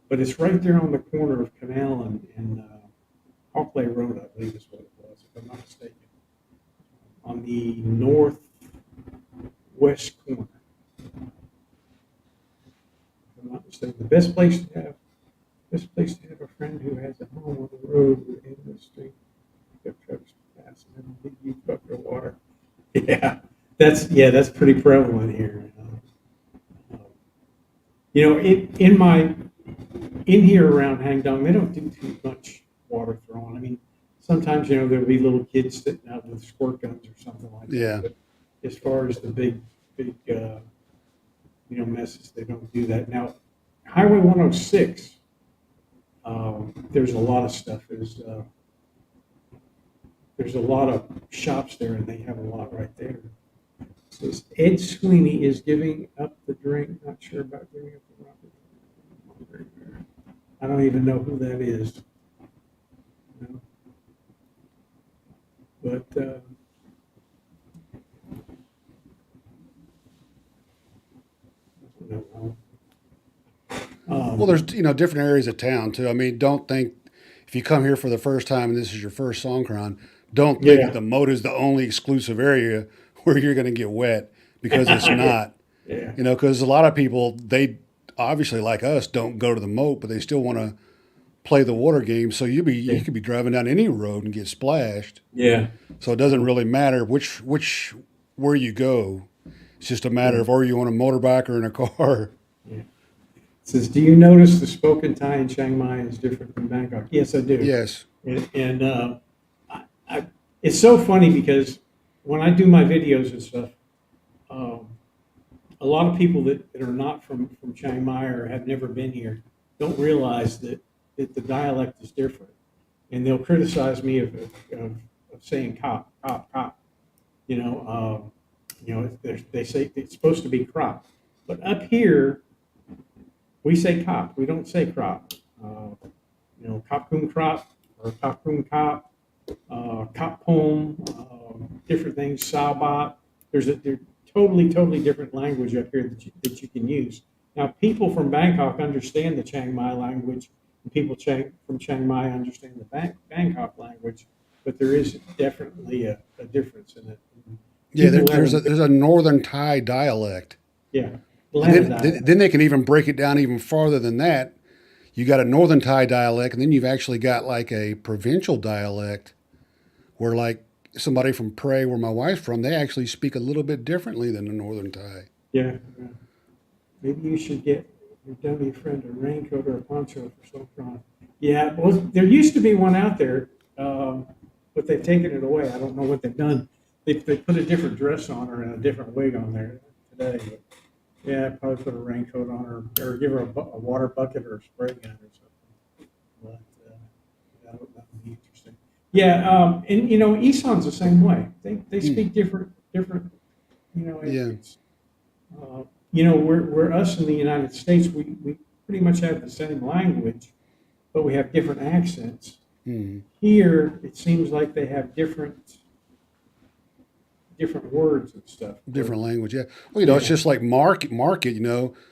But it's right there on the corner of Canal and Hawkley Road, I believe is what it was, if I'm not mistaken, on the northwest corner. If I'm not mistaken, the best place to have a friend who has a home on the road in the street. If trucks pass and then leave you up your water. That's pretty prevalent here. In here around Hangdong, they don't do too much water throwing. I mean, sometimes there'll be little kids sitting out with squirt guns or something like Yeah. that. But as far as the big messes, they don't do that. Now, Highway 106, there's a lot of stuff. There's a lot of shops there, and they have a lot right there. It says Ed Sweeney is giving up the drink. Not sure about giving up the rocket. I don't even know who that is. You know? But I don't know. Well, there's different areas of town too. I mean, don't think if you come here for the first time and this is your first Songkran, don't think Yeah. that the moat is the only exclusive area where you're going to get wet because it's not. Yeah. Because a lot of people they obviously like us don't go to the moat, but they still want to play the water game. So you could be driving down any road and get splashed. Yeah. So it doesn't really matter where you go. It's just a matter of are you on a motorbike or in a car. Yeah. It says, do you notice the spoken Thai in Chiang Mai is different from Bangkok? Yes, I do. Yes. And it's so funny because when I do my videos and stuff, a lot of people that are not from Chiang Mai or have never been here don't realize that the dialect is different. And they'll criticize me of saying cop, cop, cop. They say it's supposed to be crop. But up here, we say cop. We don't say crop. Cop coon crop or cop coon cop, cop home, different things, Sabat. They're totally different language up here that you can use. Now, people from Bangkok understand the Chiang Mai language, and people from Chiang Mai understand the Bangkok language, but there is definitely a difference in it. Yeah, People there's have there's a Northern Thai dialect. yeah, And Atlanta then, dialect. then they can even break it down even farther than that. You got a Northern Thai dialect, and then you've actually got like a provincial dialect where like somebody from Prey, where my wife's from, they actually speak a little bit differently than the Northern Thai. Yeah. Maybe you should get your dummy friend a raincoat or a poncho for Sopron. Yeah, well, there used to be one out there, but they've taken it away. I don't know what they've done. They put a different dress on her and a different wig on there today. But yeah, probably put a raincoat on her or give her a water bucket or a spray gun or something. But that would be interesting. Yeah, and Ison's the same way. They speak different. Yeah. It's, we're us in the United States. We pretty much have the same language, but we have different accents. Hmm. Here, it seems like they have different words and stuff. Different language, yeah. Well, it's Yeah. just like market,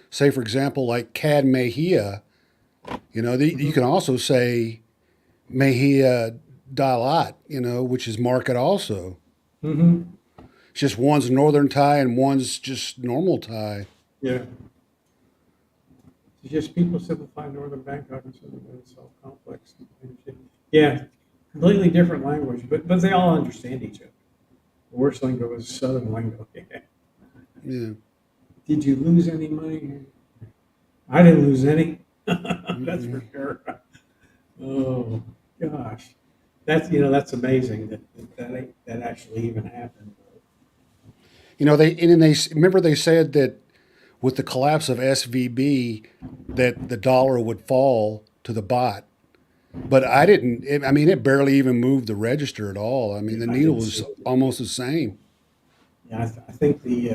say for example, like Cad Mejia, you can also say Mejia Dalat, which is market also. Mm-hmm. It's just one's Northern Thai and one's just normal Thai. Yeah. It's just people simplify Northern Bangkok and something it's all complex. Yeah, completely different language, but they all understand each other. The worst lingo is Southern lingo. Yeah. Did you lose any money? I didn't lose any. That's for sure. Oh gosh, that's amazing that actually even happened. They remember they said that with the collapse of SVB, that the dollar would fall to the baht. But I didn't. It barely even moved the register at all. I mean, the I needle didn't was see it. almost the same. Yeah, I think the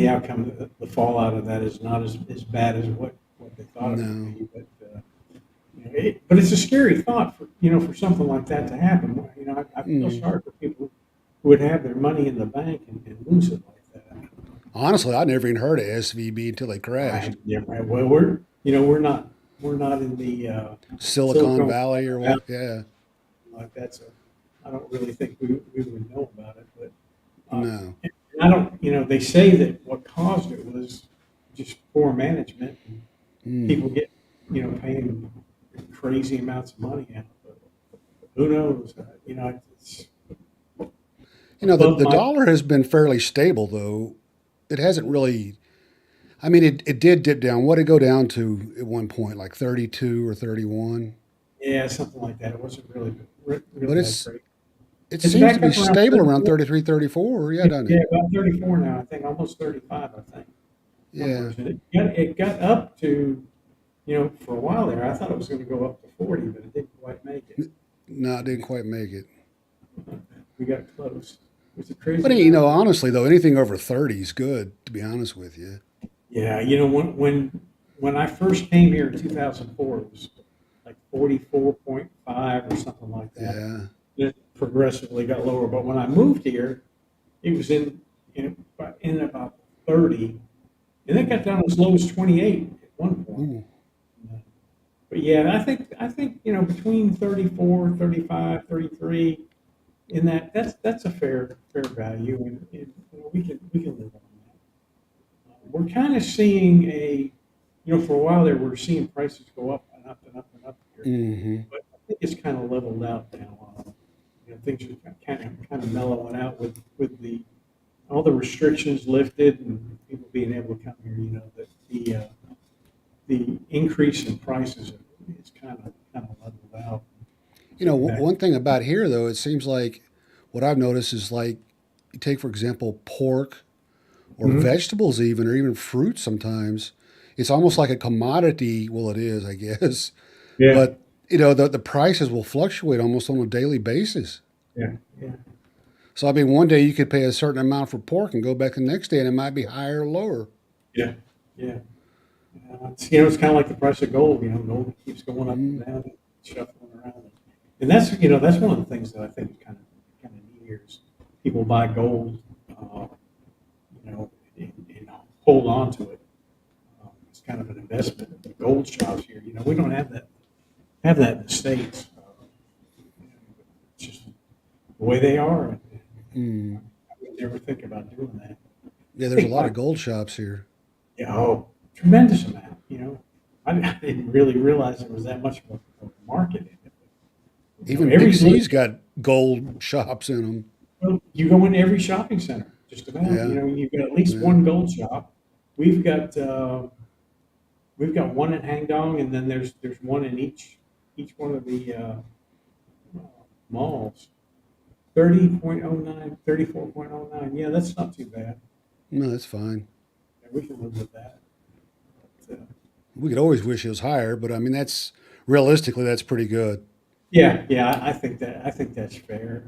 outcome, the fallout of that is not as bad as what they thought it No. would be. But but it's a scary thought for for something like that to happen, I feel Mm. sorry for people who would have their money in the bank and lose it like that. Honestly, I never even heard of SVB until they crashed. Right. Yeah. Right. Well, we're not in the Silicon Silicon Valley or Valley what? Yeah. like that, so I don't really think we would know about it. But No. and I don't. They say that what caused it was just poor management and Mm. people get paying crazy amounts of money out. But who knows? It's above The my. dollar has been fairly stable, though. It hasn't really. I mean, it did dip down. What did it go down to at one point, like 32 or 31? Yeah, something like that. It wasn't really But that great. it It's seems to back be up around stable around 34. 33, 34. Yeah, Yeah, doesn't it? yeah, about 34 now. I think almost 35. I think somewhere. Yeah. And it got up to for a while there. I thought it was going to go up to 40, but it didn't quite make it. No, it didn't quite make it. We got close. It's a But crazy amount. honestly though, anything over 30 is good. To be honest with you. Yeah, when I first came here in 2004, it was like 44.5 or something like that. Yeah. It progressively got lower, but when I moved here, it was in about 30, and it got down as low as 28 at one point. Ooh. But yeah, I think between 34, 35, 33, in that's a fair value, and we can live on that. We're kind of seeing for a while there, we're seeing prices go up and up and up and up here, Hmm. but I think it's kind of leveled out now. Things are kind of mellowing out with the all the restrictions lifted and people being able to come here. The increase in prices is kind of leveled out, getting back. One thing about here though, it seems like what I've noticed is like you take for example pork or Mhm. vegetables even or even fruit sometimes. It's almost like a commodity. Well, it is, I guess. Yeah, But the prices will fluctuate almost on a daily basis. yeah, yeah, So I mean, one day you could pay a certain amount for pork and go back the next day, and it might be higher or lower. yeah, yeah. It's kind of like the price of gold. Gold keeps going up and Mm. down, and shuffling around, and that's one of the things that I think is kind of neat here is people buy gold, and hold on to it. It's kind of an investment. The gold shops here, we don't have that in the states. It's just the way they are. Mm. I would never think about doing that. Yeah, I there's a think lot of my gold shops here. tremendous amount. I didn't really realize there was that much of a market in it. Even Big Every C's got gold shops in them. well, you go in every shopping center, just about. Yeah, You've got at least yeah. one gold shop. We've got uh, we've got one in Hangdong, and then there's one in each one of the malls. 30.09, 34.09. Yeah, that's not too bad. No, that's fine. Yeah, we can live with that. But, We could always wish it was higher, but I mean, that's realistically, that's pretty good. yeah, yeah, I think that's fair.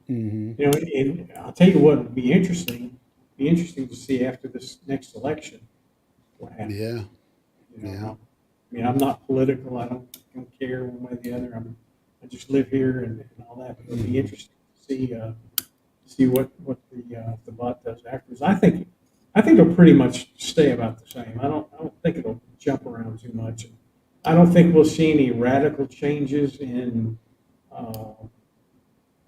Hmm. And I'll tell you what would be interesting. Be interesting to see after this next election what happens. Yeah, You know, yeah. I'm not political. I don't care one way or the other. I just live here and all that. But it'll be Hmm. interesting to see what the bot does afterwards. I think it'll pretty much stay about the same. I don't think it'll jump around too much. I don't think we'll see any radical changes in uh,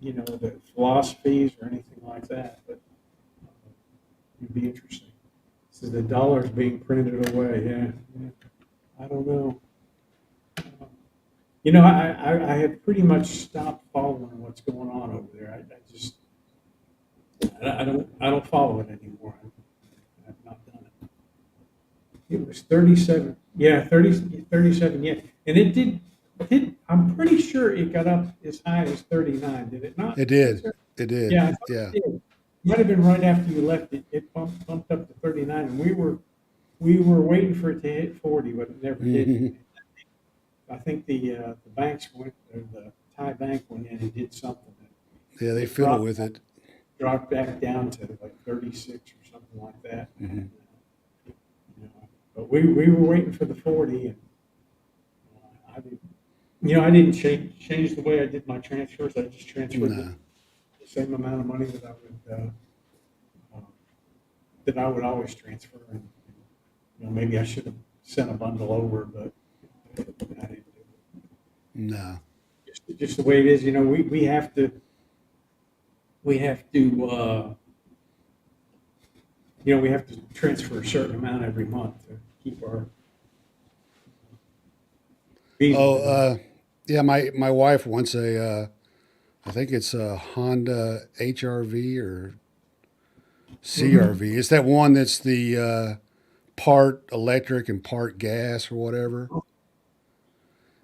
the philosophies or anything like that. But it'd be interesting. So the dollar's being printed away. Yeah, yeah. I don't know. I have pretty much stopped following what's going on over there. I just I don't follow it anymore. I've not done it. It was 37. Yeah, 37. Yeah, and it did. I'm pretty sure it got up as high as 39. Did it not? It did. It did. Yeah, I thought Yeah. it did. Might have been right after you left. It bumped up to 39, and we were waiting for it to hit 40, but it never did. Hmm. I think the banks went, or the Thai bank went in and did something. Yeah, they It fiddle dropped with it. dropped back down to like 36 or something like that. Hmm. But we were waiting for the 40, and I didn't. I didn't change the way I did my transfers. I just transferred No, the same amount of money uh, that I would always transfer. And maybe I should have sent a bundle over, but I didn't do it. no. Just the way it is. We have to we have to transfer a certain amount every month to keep our fees Oh, within. yeah. My wife wants I think it's a Honda HRV or Mm-hmm. CRV. It's that one that's the part electric and part gas or whatever.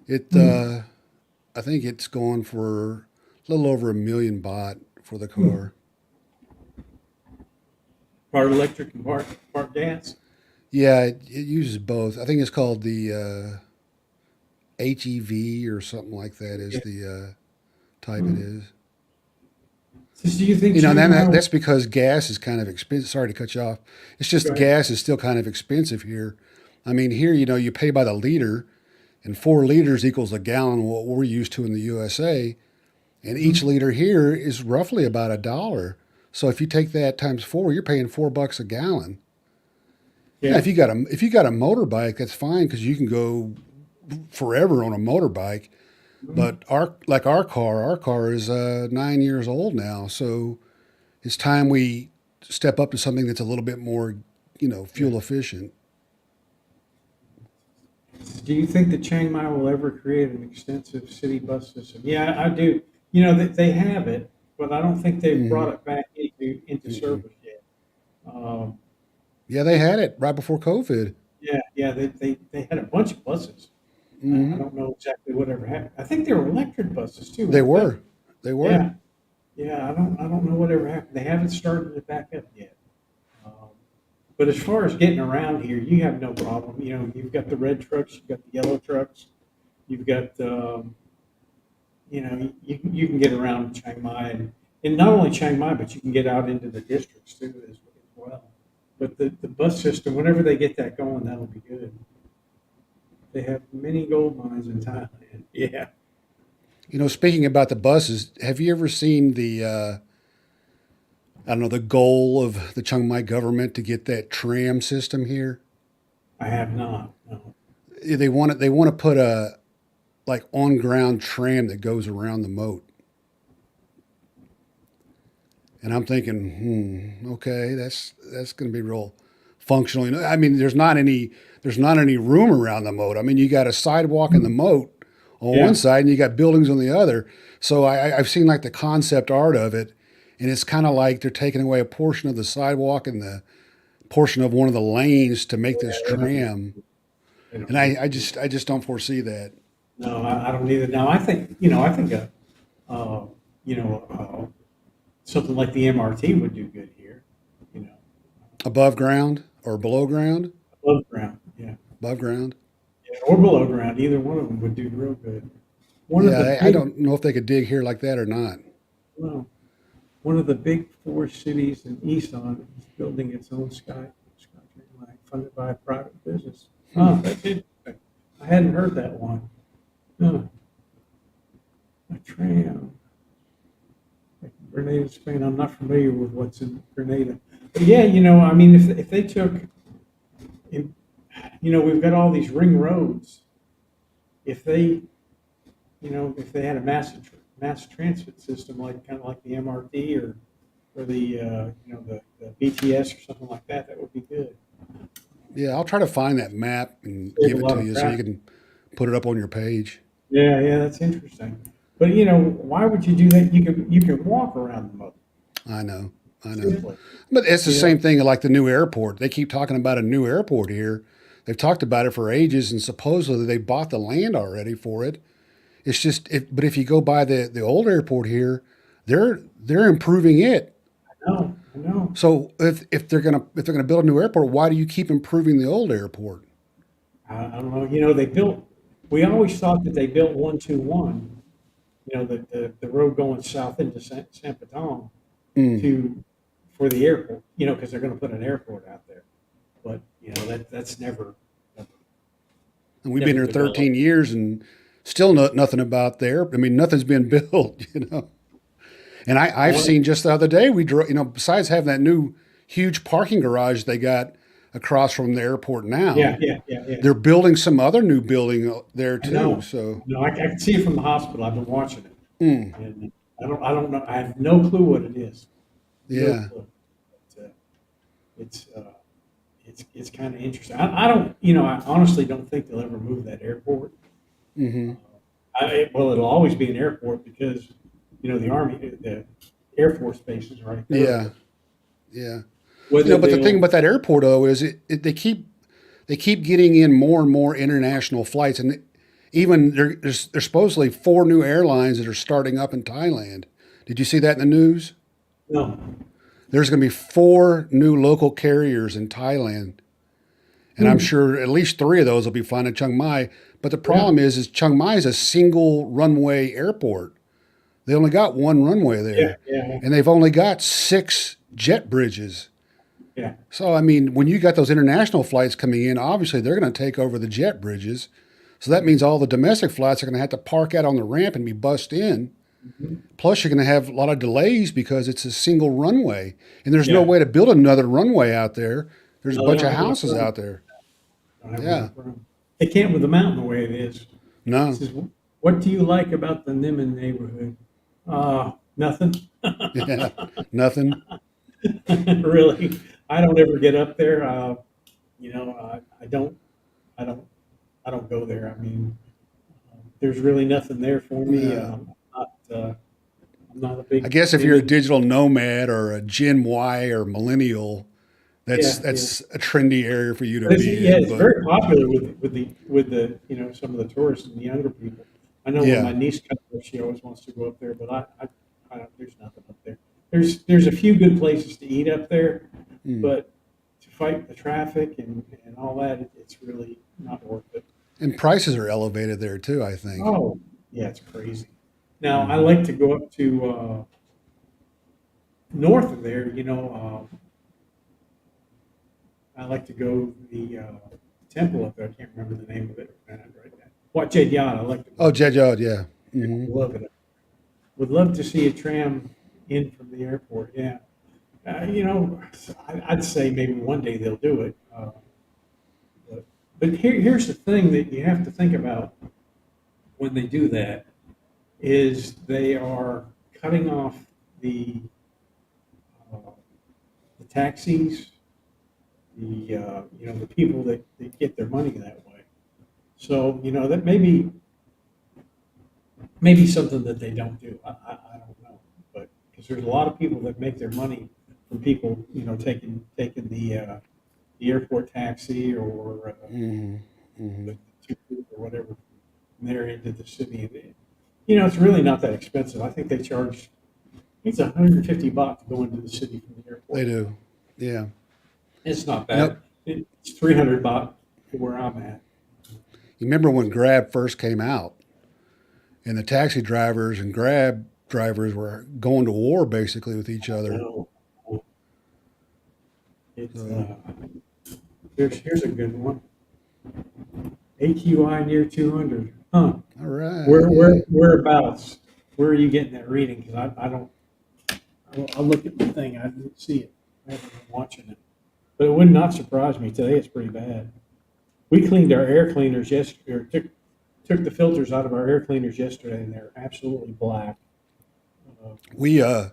It I think it's going for a little over 1 million baht for the car. Part electric and part gas. Yeah, it uses both. I think it's called the HEV or something like that is Yeah. the type it Hmm. is. So do you think You know, and Chiang then Mai? that's because gas is kind of expensive. Sorry to cut you off. It's just Go ahead. gas is still kind of expensive here. I mean, here, you pay by the liter, and 4 liters equals a gallon, what we're used to in the USA. And each Mhm. liter here is roughly about $1. So if you take that times four, you're paying $4 a gallon. Now, Yeah. if you got a motorbike, that's fine because you can go forever on a motorbike. Mhm. But our car is 9 years old now, so it's time we step up to something that's a little bit more, Yeah. fuel efficient. Do you think that Chiang Mai will ever create an extensive city bus system? Yeah, I do. They have it, but I don't think they've Hmm. brought it back into Mm-mm. service yet. Um, Yeah, they it, had it right before COVID. yeah, yeah, they had a bunch of buses. I Hmm. don't know exactly whatever happened. I think they were electric buses too, They weren't they? were, they were. Yeah, yeah. I don't know whatever happened. They haven't started it back up yet. Um, but as far as getting around here, you have no problem. You've got the red trucks, you've got the yellow trucks, you've got you can get around Chiang Mai and not only Chiang Mai, but you can get out into the districts too as well. But the bus system, whenever they get that going, that'll be good. They have many gold mines in Thailand. Yeah, Speaking about the buses, have you ever seen the I don't know, the goal of the Chiang Mai government to get that tram system here? I have not. No. They want to put a like on ground tram that goes around the moat. And I'm thinking, okay, that's going to be real functional. I mean, there's not any room around the moat. I mean, you got a sidewalk in the moat on one Yeah, side, and you got buildings on the other. So I've seen like the concept art of it, and it's kind of like they're taking away a portion of the sidewalk and the portion of one of the lanes to make this they don't need, tram. they don't And need I, to I do. just I just don't foresee that. No, I don't either. Now I think uh, you know, something like the MRT would do good here. You know, Above ground or below ground? above ground. Yeah, Above ground. yeah, or below ground. Either one of them would do real good. One of Yeah, the I big, don't know if they could dig here like that or not. well, one of the big four cities in Isan is building its own SkyTrain line funded by a private business. Hmm. Oh, that's interesting. I hadn't heard that one. Huh, a tram. Like Grenada, Spain. I'm not familiar with what's in Grenada. But yeah, I mean, if they took, if, we've got all these ring roads. If they, if they had a mass transit system like kind of like the MRT or the the BTS or something like that, that would be good. Yeah, I'll try to find that map and Save a give it lot to of you so you traffic. can put it up on your page. Yeah, yeah, that's interesting. But why would you do that? You can walk around the moat I know, I know. safely. But it's the You know, same thing like the new airport. They keep talking about a new airport here. They've talked about it for ages, and supposedly they bought the land already for it. It's just, but if you go by the old airport here, they're improving it. I know. So if they're gonna build a new airport, why do you keep improving the old airport? I don't know. They built. We always thought that they built 121. The road going south into San Patong Mm. to for the airport. Because they're going to put an airport out there. But that's never And we've been never here developed. 13 years, and Still nothing about there. I mean, nothing's been built, And I've Well, seen just the other day, we drove, besides having that new huge parking garage they got across from the airport yeah, now, yeah, yeah, yeah. they're building some other new building there I too. know. So, No, I can see it from the hospital. I've been watching it, mm, and I don't know. I have no clue what it is. No yeah. clue. But, it's it's kind of interesting. I don't, I honestly don't think they'll ever move that airport. Hmm. Well, it'll always be an airport because, the Army, the Air Force base is right there. Yeah. But Yeah. whether But the thing they'll, about that airport though is they keep getting in more and more international flights, and even there's supposedly 4 new airlines that are starting up in Thailand. Did you see that in the news? no, There's going to be 4 new local carriers in Thailand, and I'm hmm, sure at least 3 of those will be flying to Chiang Mai. But the yeah, problem is Chiang Mai is a single runway airport. They only got one runway yeah, there, yeah, and they've only got 6 jet bridges. yeah, So, I mean, when you got those international flights coming in, obviously they're going to take over the jet bridges. So that means all the domestic flights are going to have to park out on the ramp and be bussed in. mhm, Plus, you're going to have a lot of delays because it's a single runway. And there's no yeah. way to build another runway out there. There's a No, they bunch don't of have enough houses room. out there. Don't have Yeah. enough room. They can't with the mountain the way it is. It No. says, what do you like about the Niman neighborhood? Nothing. Yeah. Nothing. Really, I don't ever get up there. I don't, I don't, I don't go there. I mean, there's really nothing there for me. Uh, I'm not a I big guess if you're a Niman. digital nomad or a Gen Y or millennial, that's Yeah, yeah. that's a trendy area for you to But be yeah, in. it's But very popular with the some of the tourists and the younger people. I know when my yeah. niece comes there, she always wants to go up there, but I don't, there's nothing up there. There's a few good places to eat up there, Mm. but to fight the traffic and all that, it's really not worth it. And prices are elevated there too, I think. Oh, yeah, it's crazy. Now I Hmm. like to go up to north of there. I like to go to the temple up there. I can't remember the name of it right now. Wat Jed Yad. I like to go Oh, up there. Jet Yard, yeah. Hmm. Love it. Would love to see a tram in from the airport. Yeah. I'd say maybe one day they'll do it. But, here's the thing that you have to think about when they do that is they are cutting off the uh, the taxis, the people that get their money that way. So that maybe something that they don't do. I don't know, but because there's a lot of people that make their money from people taking the airport taxi or Hmm. Hmm. the tuk-tuk or whatever from there into the city. And, it's really not that expensive. I think they charge. I think it's $150 to go into the city from the They airport. do. Yeah. It's not You know, bad. It's $300 to where I'm at. you remember when Grab first came out and the taxi drivers and Grab drivers were going to war basically with each other. No, it's So, here's a good one. AQI near 200. Huh? all right. Whereabouts? Where are you getting that reading? Because I don't. I'll look at the thing. I didn't see it. I haven't been watching it, but it would not surprise me. Today it's pretty bad. We cleaned our air cleaners yesterday. Or took the filters out of our air cleaners yesterday, and they're absolutely black. Uh, We uh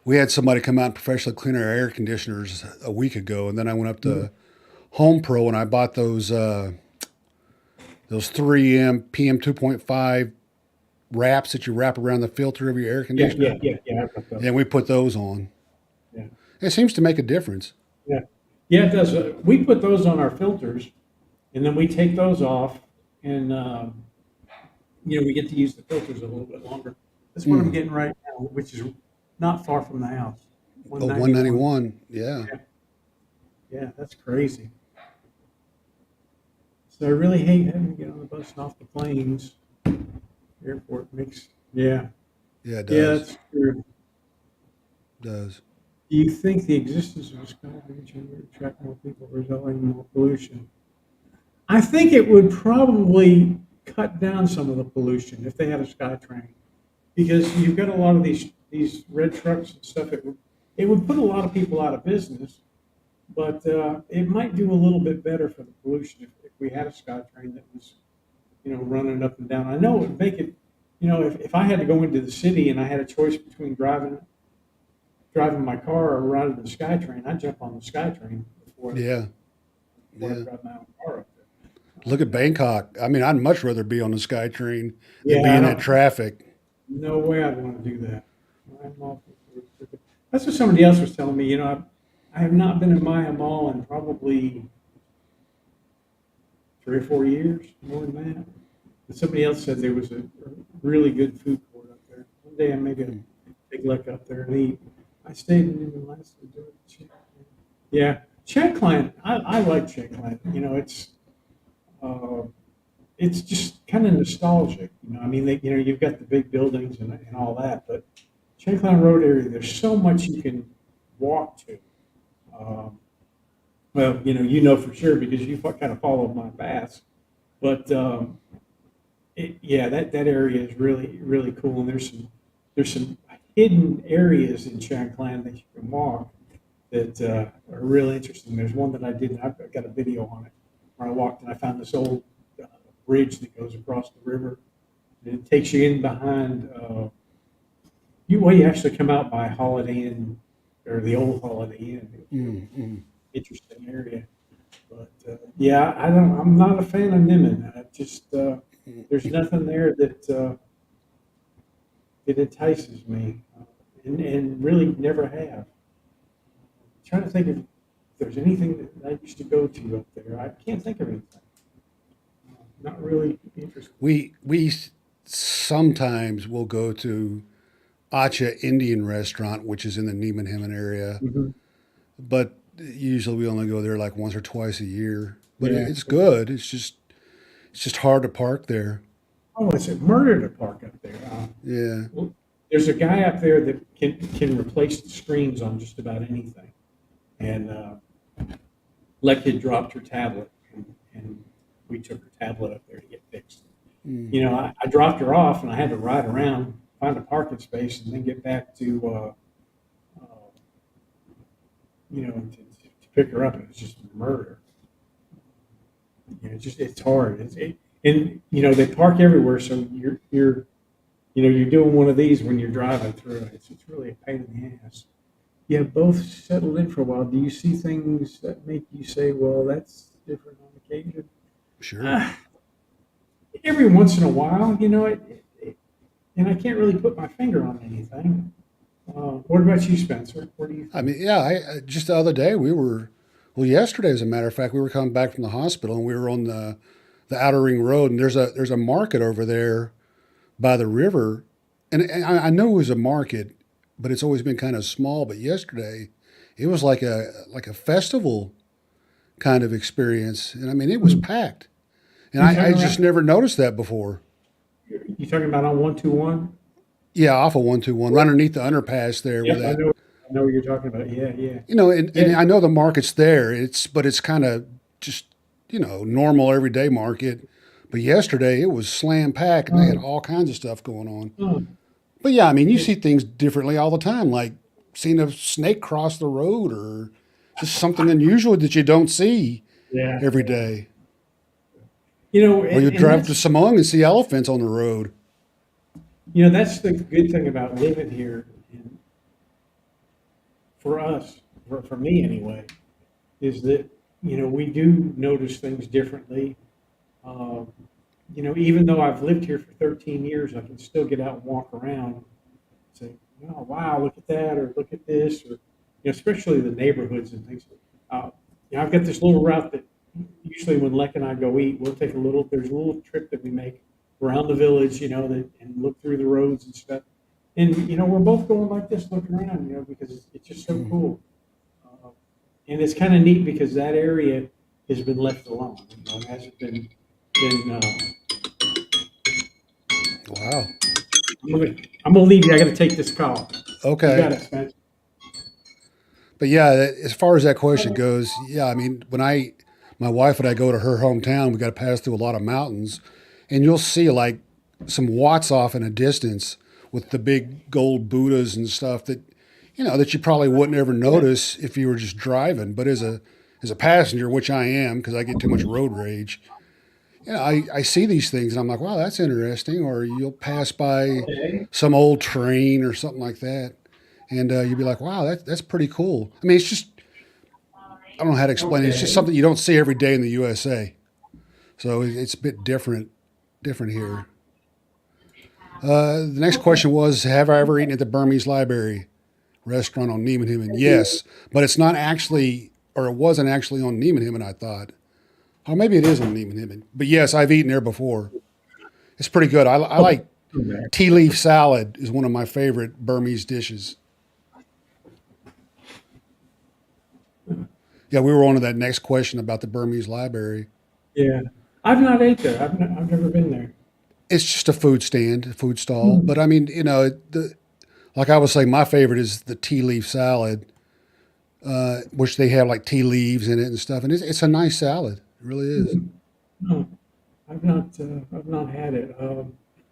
we had somebody come out and professionally clean our air conditioners a week ago, and then I went up mm, to Home Pro and I bought those 3M PM 2.5 wraps that you wrap around the filter of your air yeah, yeah, conditioner, yeah, yeah. I've got those. and we put those on. Yeah, It seems to make a difference. yeah, yeah. It does. We put those on our filters, and then we take those off, and we get to use the filters a little bit longer. That's what I'm Mm. getting right now, which is not far from the house. Oh, 191. 191. Yeah. Yeah, yeah, that's crazy. So I really hate having to get on the bus and off the planes. Airport makes, yeah, Yeah, it yeah, does. that's true. It does. Do you think the existence of a sky region would attract more people, resulting in more pollution? I think it would probably cut down some of the pollution if they had a SkyTrain, because you've got a lot of these red trucks and stuff. It would put a lot of people out of business, but it might do a little bit better for the pollution if we had a SkyTrain that was, running up and down. I know it would make it, if I had to go into the city and I had a choice between driving my car or riding the SkyTrain, I'd jump on the SkyTrain Yeah, before I yeah. drive my own car up there. Look at Bangkok. I mean, I'd much rather be on the SkyTrain than be Yeah, I in that don't. traffic. No way I'd want to do that. I'm all for it. That's what somebody else was telling me. I have not been in Maya Mall in probably 3 or 4 years, more than that. But somebody else said there was a really good food court up there. One day I may get a big luck up there and eat. I stayed in the last. Yeah, Chiang Mai. I like Chiang Mai. Uh, it's just kind of nostalgic. I mean, you've got the big buildings and all that, but Chiang Mai Road area, there's so much you can walk to. Um, well, for sure because you kind of followed my paths, but yeah, that area is really really cool, and there's some hidden areas in Chiang Mai that you can walk that are really interesting. There's one that I did. I've got a video on it where I walked and I found this old uh, bridge that goes across the river, and it takes you in behind. You actually come out by Holiday Inn or the old Holiday Inn. It's a really Mm-mm. interesting area, but yeah, I don't. I'm not a fan of Niman. I just there's nothing there that entices me, and really never have. Trying to think if there's anything that I used to go to up there. I can't think of anything. Not really interested. We sometimes will go to Acha Indian restaurant, which is in the Neiman Himmel area, Hmm. but usually we only go there like once or twice a year. But Yeah. it's good. It's just hard to park there. Oh, it's a murder to park up there. Yeah. Well, there's a guy up there that can replace the screens on just about anything. And Leck had dropped her tablet, and we took her tablet up there to get fixed. Mm. I dropped her off, and I had to ride around, find a parking space, and then get back uh, to pick her up. And it was just murder. It's hard. And they park everywhere, so you're doing one of these when you're driving through. It's really a pain in the ass. You have both settled in for a while. Do you see things that make you say, "Well, that's different on occasion"? Sure. Uh, every once in a while, and I can't really put my finger on anything. What about you, Spencer? What do you I think? mean, yeah. Just the other day well, yesterday, as a matter of fact, we were coming back from the hospital and we were on the Outer Ring Road, and there's a market over there by the river, and I know it was a market, but it's always been kind of small. But yesterday, it was like a festival kind of experience, and I mean, it was Hmm. packed, and You I talking just about never noticed that before. you talking about on 121? Yeah, off of 121, right underneath the underpass there, where Yep, I that know. I know what you're talking about. Yeah, yeah, and yeah. I know the market's there. But it's kind of just normal everyday market. But yesterday it was slam packed, and they had Oh, all kinds of stuff going on. oh, But yeah, I mean, you yeah. see things differently all the time, like seeing a snake cross the road or just something unusual that you don't see Yeah, every yeah. day. Or you And drive to that's Samong and see elephants on the road. that's the good thing about living here, and for us, for me anyway, is that we do notice things differently. Um, even though I've lived here for 13 years, I can still get out and walk around and say, "Oh, wow, look at that," or "Look at this," or especially the neighborhoods and things. Uh, I've got this little route that usually when Leck and I go eat, we'll take a little. There's a little trip that we make around the village, and look through the roads and stuff. And we're both going like this, looking around, because it's just so Mm. cool. Uh, and it's kind of neat because that area has been left alone. It hasn't been. Wow. I'm gonna leave you. I got to take this call. You got Okay. it, Spence. But yeah, as far as that question goes, yeah, I mean, my wife and I go to her hometown, we got to pass through a lot of mountains. and you'll see like some watts off in a distance with the big gold Buddhas and stuff that that you probably wouldn't ever Yeah. notice if you were just driving. But as a passenger, which I am because I get too much road rage, I see these things and I'm like, wow, that's interesting. Or you'll pass by Okay. some old train or something like that, and you'll be like, wow, that's pretty cool. I mean, it's just I don't know how to explain it. It's just Okay. something you don't see every day in the USA, so it's a bit different here. The next Okay. question was, have I ever eaten at the Burmese Library restaurant on Neiman Himmel? Yeah. Yes, but it's not actually, or it wasn't actually on Neiman Himmel, I thought. Or maybe it is on Neiman Himmel. But yes, I've eaten there before. It's pretty good. I Okay. like Come back. tea leaf salad is one of my favorite Burmese dishes. Yeah, we were on to that next question about the Burmese Library. Yeah. I've not ate there. I've never been there. It's just a food stand, a food stall. Hmm. But I mean, like I was saying, my favorite is the tea leaf salad, which they have like tea leaves in it and stuff. And it's a nice salad. It really is. No, I've not had it.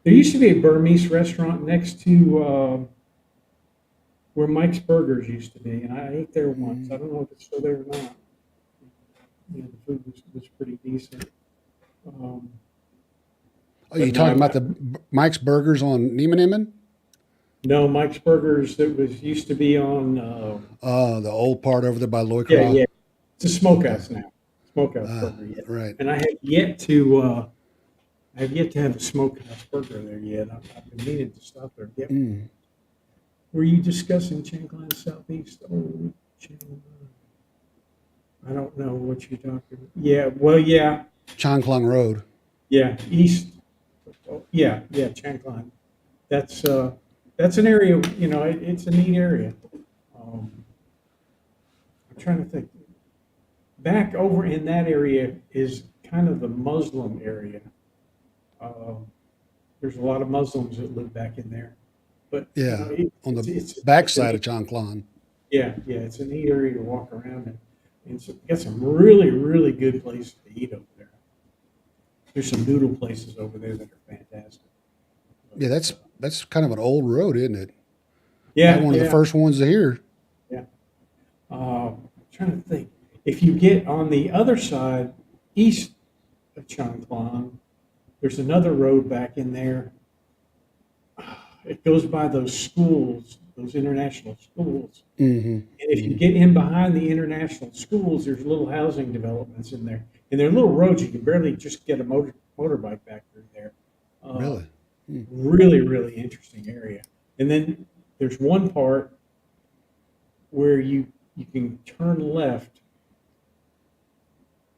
There used to be a Burmese restaurant next to where Mike's Burgers used to be, and I ate there once. I Mm. don't know if it's still there or not. The food was pretty decent. Um, Oh, you but no, talking about the Mike's Burgers on Neiman Himmel? no, Mike's Burgers that was used to be on. The old part over there by Yeah, Loycroft. yeah, it's a Yeah. smokehouse now. Smokehouse Ah, burger, yeah. right. And I have yet to have a smokehouse burger there yet. I've been meaning to stop there and get one. Mm. Were you discussing Chiang Mai Southeast? Oh, Chiang Mai. I don't know what you're talking about. Yeah, well, yeah, Chang Klung Road. yeah, east. Oh, yeah, yeah, Chiang Mai. That's that's an area. It's a neat area. Um, I'm trying to think. Back over in that area is kind of the Muslim area. Um, there's a lot of Muslims that live back in there, but Yeah, on the it's a backside of neat, Chang Klung. yeah, yeah, it's a neat area to walk around in. And it's got some really, really good places to eat over there. There's some noodle places over there that are fantastic. Yeah, But that's kind of an old road, isn't it? Probably yeah, one of the yeah, first ones to hear. yeah. Trying to think. If you get on the other side, east of Changklong, there's another road back in there. It goes by those schools, those international schools. Hmm. And if you get in behind the international schools, there's little housing developments in there. And they're little roads. You can barely just get a motorbike back through there. Uh, Really? Mm. really, really interesting area. And then there's one part where you can turn left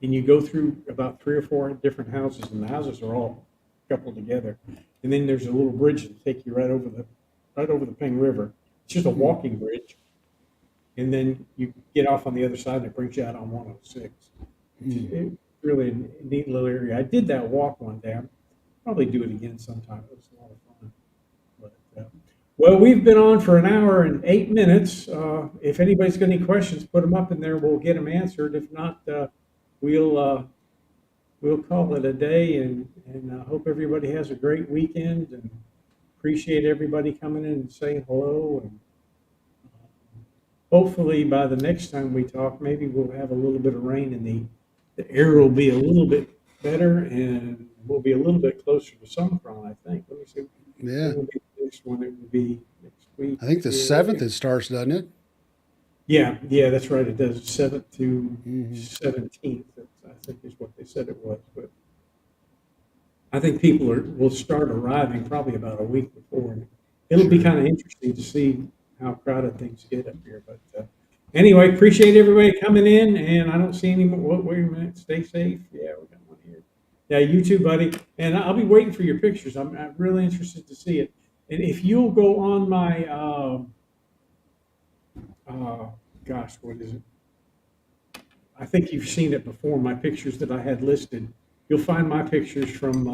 and you go through about three or four different houses, and the houses are all coupled together. And then there's a little bridge to take you right over the Ping River. It's just a Mm. walking bridge, and then you get off on the other side, and it brings you out on 106. Mm. Really a neat little area. I did that walk one day. I'll probably do it again sometime. It was a lot of fun. But, well, we've been on for an hour and 8 minutes. If anybody's got any questions, put them up in there. We'll get them answered. If not, we'll we'll call it a day. And hope everybody has a great weekend. And appreciate everybody coming in and saying hello. And hopefully, by the next time we talk, maybe we'll have a little bit of rain and the air will be a little bit better and we'll be a little bit closer to Omicron, I think. Let me see. Yeah. When will be the next one? It will be next week. I think the Yeah, 7th it starts, doesn't it? yeah, yeah, that's right. It does 7th to Hmm. 17th. I think is what they said it was. But I think people will start arriving probably about a week before. And it'll be Sure. kind of interesting to see how crowded things get up here. But anyway, appreciate everybody coming in. And I don't see any more. Wait a minute. Stay safe. Yeah, we got one here. Yeah, you too, buddy. And I'll be waiting for your pictures. I'm really interested to see it. And if you'll go on my, uh, gosh, what is it? I think you've seen it before. My pictures that I had listed. You'll find my pictures from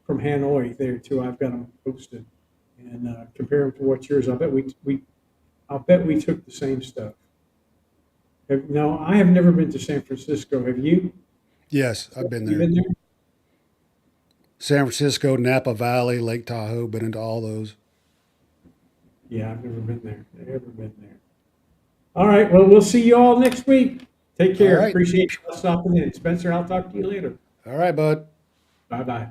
Hanoi there too. I've got them posted and compare them to what's yours. I'll bet we took the same stuff. No, I have never been to San Francisco. Have you? Yes, I've been You there. been there? San Francisco, Napa Valley, Lake Tahoe. Been into all those. Yeah, I've never been there. Never been there. All right. Well, we'll see you all next week. Take All care. right. Appreciate you stopping in. Spencer, I'll talk to you later. All right, bud. Bye bye.